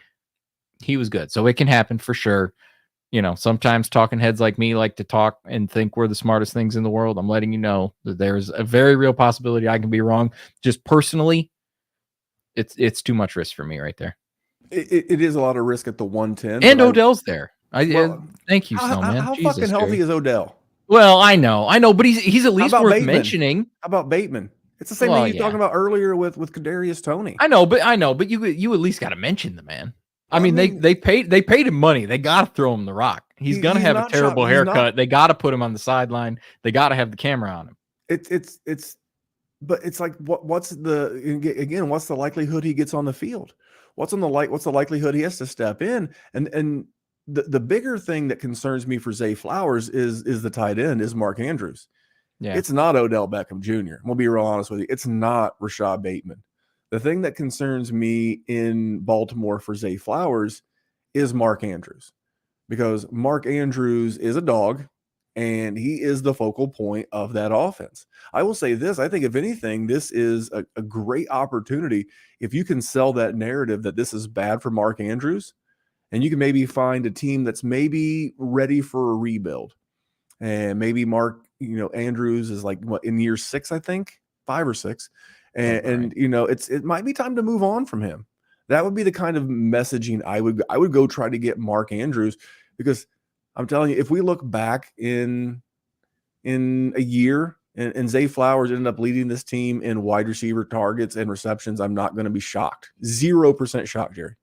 he was good. So it can happen for sure. Sometimes talking heads like me like to talk and think we're the smartest things in the world. I'm letting you know that there's a very real possibility I can be wrong. Just personally, it's too much risk for me right there. It is a lot of risk at the 110. And Odell's there. Thank you, Snowman. How fucking healthy is Odell? Well, I know, but he's at least worth mentioning. How about Bateman? It's the same thing you're talking about earlier with Kadarius Toney. I know, but you at least got to mention the man. I mean, they paid him money. They got to throw him the rock. He's gonna have a terrible haircut. They got to put him on the sideline. They got to have the camera on him. But it's like what's the likelihood he gets on the field? What's the likelihood he has to step in? And the bigger thing that concerns me for Zay Flowers is the tight end, is Mark Andrews. Yeah. It's not Odell Beckham Jr. We'll be real honest with you. It's not Rashad Bateman. The thing that concerns me in Baltimore for Zay Flowers is Mark Andrews, because Mark Andrews is a dog and he is the focal point of that offense. I will say this. I think if anything, this is a great opportunity. If you can sell that narrative that this is bad for Mark Andrews, and you can maybe find a team that's maybe ready for a rebuild, and maybe Mark, Andrews is like in year 6, I think 5 or 6. And it might be time to move on from him. That would be the kind of messaging I would go try to get Mark Andrews, because I'm telling you, if we look back in a year and Zay Flowers ended up leading this team in wide receiver targets and receptions, I'm not going to be shocked. 0% shocked, Jerry.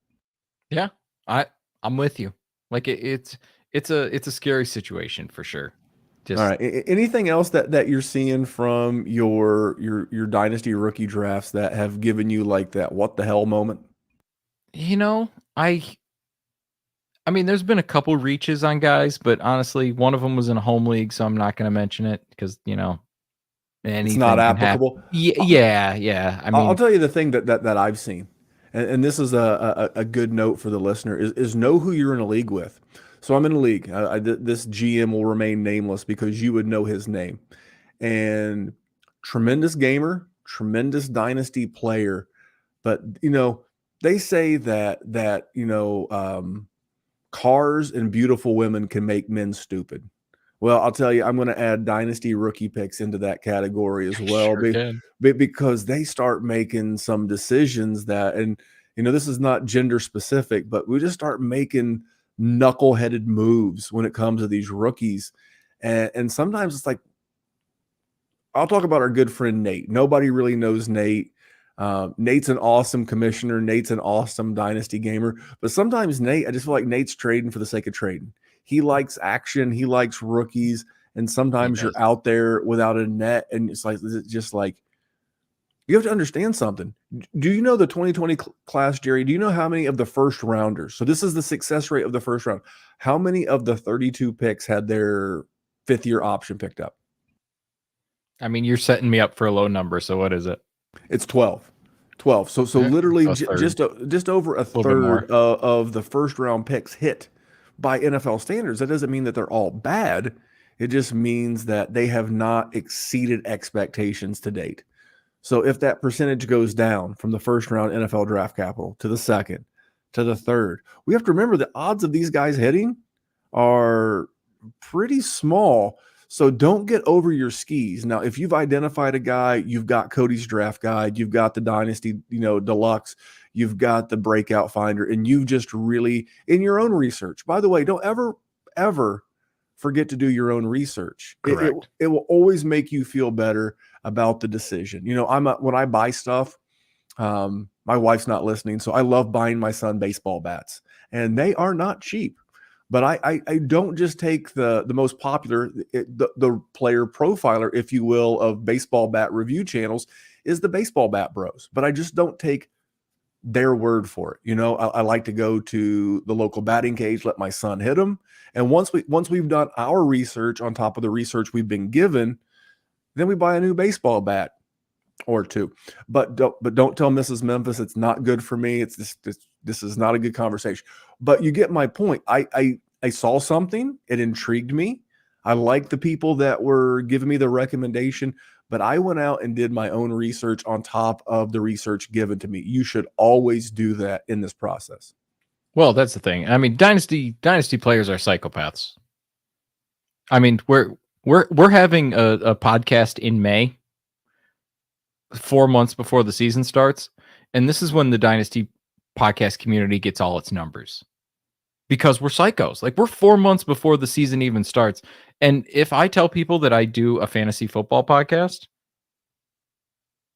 Yeah, I'm with you. Like it's a scary situation for sure. All right. Anything else that you're seeing from your dynasty rookie drafts that have given you like that what the hell moment? I mean, there's been a couple reaches on guys, but honestly, one of them was in a home league, so I'm not going to mention it because, anything It's not can happen. applicable. Yeah. I I'll mean, tell you the thing that I've seen, and this is a good note for the listener, is know who you're in a league with. So I'm in a league. This GM will remain nameless because you would know his name. And tremendous gamer, tremendous dynasty player. But, they say that cars and beautiful women can make men stupid. Well, I'll tell you, I'm going to add dynasty rookie picks into that category as well, sure can. because they start making some decisions and this is not gender specific, but we just start making knuckleheaded moves when it comes to these rookies. And sometimes it's like, I'll talk about our good friend Nate. Nobody really knows Nate. Nate's an awesome commissioner. Nate's an awesome dynasty gamer. But sometimes I just feel like Nate's trading for the sake of trading. He likes action. He likes rookies. And sometimes you're out there without a net. And it's just like, you have to understand something. Do you know the 2020 class, Jerry? Do you know how many of the first rounders? So this is the success rate of the first round. How many of the 32 picks had their 5th-year option picked up? I mean, you're setting me up for a low number. So what is it? It's 12. So literally just over a third of the first round picks hit by NFL standards. That doesn't mean that they're all bad. It just means that they have not exceeded expectations to date. So if that percentage goes down from the first round NFL draft capital to the second, to the third, we have to remember the odds of these guys hitting are pretty small. So don't get over your skis. Now, if you've identified a guy, you've got Cody's draft guide, you've got the Dynasty, Deluxe, you've got the Breakout Finder, and you've just really, in your own research, by the way, don't ever forget to do your own research. It will always make you feel better about the decision. When I buy stuff, my wife's not listening, so I love buying my son baseball bats, and they are not cheap. But I don't just take the most popular, the player profiler, if you will, of baseball bat review channels is the Baseball Bat Bros. But I just don't take their word for it. I like to go to the local batting cage, let my son hit them. And once we've done our research on top of the research we've been given, then we buy a new baseball bat or two. But don't tell Mrs. Memphis it's not good for me. It's this is not a good conversation. But you get my point. I saw something. It intrigued me. I liked the people that were giving me the recommendation, but I went out and did my own research on top of the research given to me. You should always do that in this process. Well, that's the thing. I mean, dynasty players are psychopaths. I mean, we're having a podcast in May, 4 months before the season starts, and this is when the dynasty podcast community gets all its numbers. Because we're psychos. Like, we're 4 months before the season even starts. And if I tell people that I do a fantasy football podcast,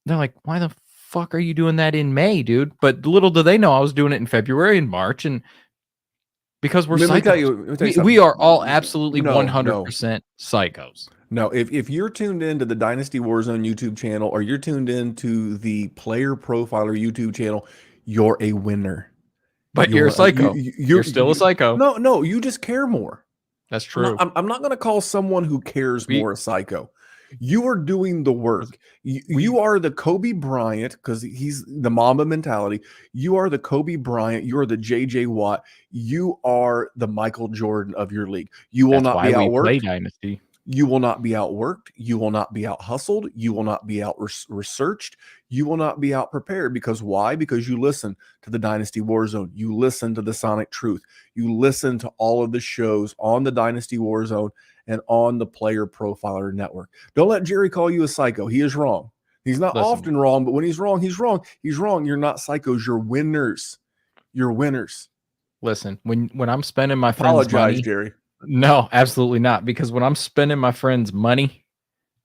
they're like, why the fuck are you doing that in May, dude? But little do they know I was doing it in February and March. And because we're psychos. We are all absolutely 100% psychos. No, if you're tuned into the Dynasty WarZone YouTube channel, or you're tuned into the Player Profiler YouTube channel, you're a winner. But you're a psycho. You're still a psycho. No, you just care more. That's true. I'm not going to call someone who cares more a psycho. You are doing the work. You are the Kobe Bryant, because he's the Mamba mentality. You are the Kobe Bryant. You are the JJ Watt. You are the Michael Jordan of your league. You will not be outworked. Play Dynasty. You will not be outworked. You will not be out hustled. You will not be out researched. You will not be out prepared. Because why? Because you listen to the Dynasty WarZone. You listen to the Sonic Truth. You listen to all of the shows on the Dynasty WarZone and on the Player Profiler Network. Don't let Jerry call you a psycho. He is wrong. He's not often wrong, but when he's wrong, he's wrong. He's wrong. You're not psychos. You're winners. You're winners. Listen, when I'm spending my friend's money, Jerry. No, absolutely not. Because when I'm spending my friend's money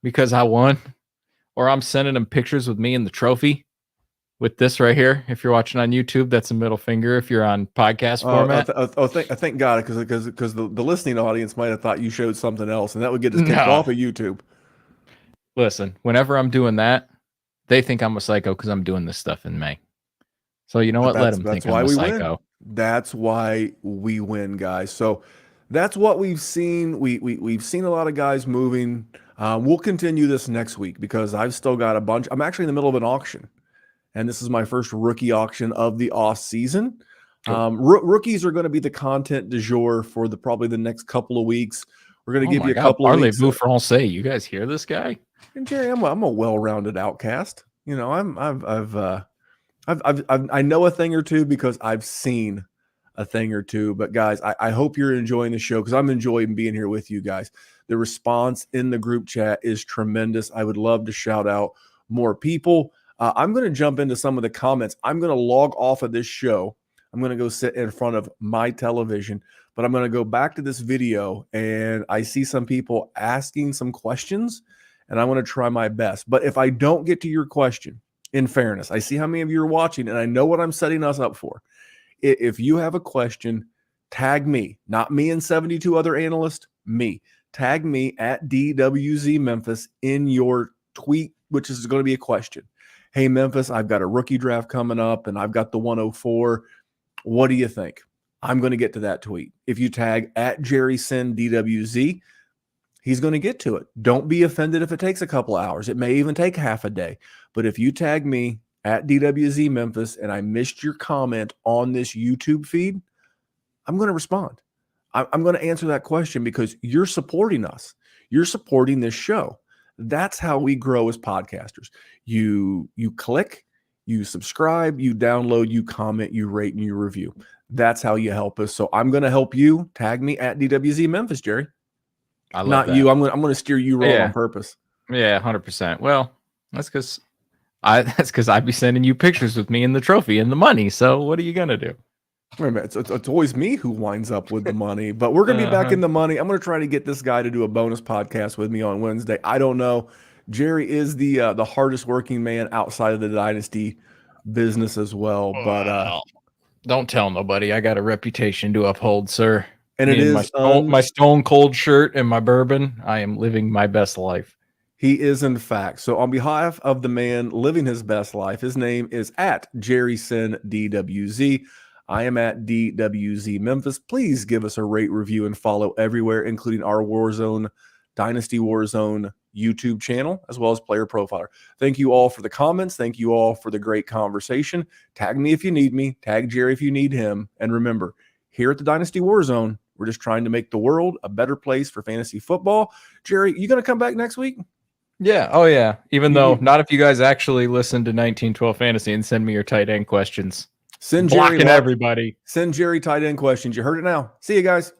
because I won, or I'm sending them pictures with me in the trophy with this right here. If you're watching on YouTube, that's a middle finger. If you're on podcast format. Thank God, because the listening audience might have thought you showed something else, and that would get us kicked off of YouTube. Listen, whenever I'm doing that, they think I'm a psycho because I'm doing this stuff in May. So you know But what? Let him think I'm a psycho. That's why we win, guys. So that's what we've seen. We've seen a lot of guys moving. We'll continue this next week because I've still got a bunch. I'm actually in the middle of an auction, and this is my first rookie auction of the off season. Cool. Rookies are going to be the content du jour for probably the next couple of weeks. We're going to give you a couple of weeks. Parlez-vous français. You guys hear this guy? And Jerry, I'm a well-rounded outcast. You know, I know a thing or two because I've seen a thing or two. But guys, I hope you're enjoying the show because I'm enjoying being here with you guys. The response in the group chat is tremendous. I would love to shout out more people. I'm going to jump into some of the comments. I'm going to log off of this show. I'm going to go sit in front of my television, but I'm going to go back to this video, and I see some people asking some questions, and I want to try my best. But if I don't get to your question, in fairness, I see how many of you are watching, and I know what I'm setting us up for. If you have a question, tag me, not me and 72 other analysts, me. Tag me at DWZ Memphis in your tweet, which is going to be a question. Hey, Memphis, I've got a rookie draft coming up, and I've got the 104. What do you think? I'm going to get to that tweet. If you tag at JerrySendDWZ, he's going to get to it. Don't be offended if it takes a couple hours. It may even take half a day. But if you tag me at DWZ Memphis and I missed your comment on this YouTube feed, I'm going to respond. I'm going to answer that question because you're supporting us. You're supporting this show. That's how we grow as podcasters. You click, you subscribe, you download, you comment, you rate, and you review. That's how you help us. So I'm going to help you. Tag me at DWZ Memphis, Jerry. I love Not that. you. I'm going to steer you wrong on purpose. Yeah, 100%. Well, that's because I'd be sending you pictures with me and the trophy and the money. So what are you gonna do? Wait a minute. It's always me who winds up with the money, but we're gonna be back in the money. I'm gonna try to get this guy to do a bonus podcast with me on Wednesday. I don't know. Jerry is the hardest working man outside of the Dynasty business as well. But don't tell nobody. I got a reputation to uphold, sir. And it is my stone cold shirt and my bourbon. I am living my best life. He is, in fact. So on behalf of the man living his best life, his name is at JerrySendDWZ. I am at DWZ Memphis. Please give us a rate, review, and follow everywhere, including our WarZone, Dynasty WarZone YouTube channel, as well as Player Profiler. Thank you all for the comments. Thank you all for the great conversation. Tag me if you need me. Tag Jerry if you need him. And remember, here at the Dynasty WarZone, we're just trying to make the world a better place for fantasy football. Jerry, you going to come back next week? Yeah. Oh, yeah. Even though not if you guys actually listen to 1912 Fantasy and send me your tight end questions. Send Blocking Jerry everybody. Send Jerry tight end questions. You heard it now. See you guys.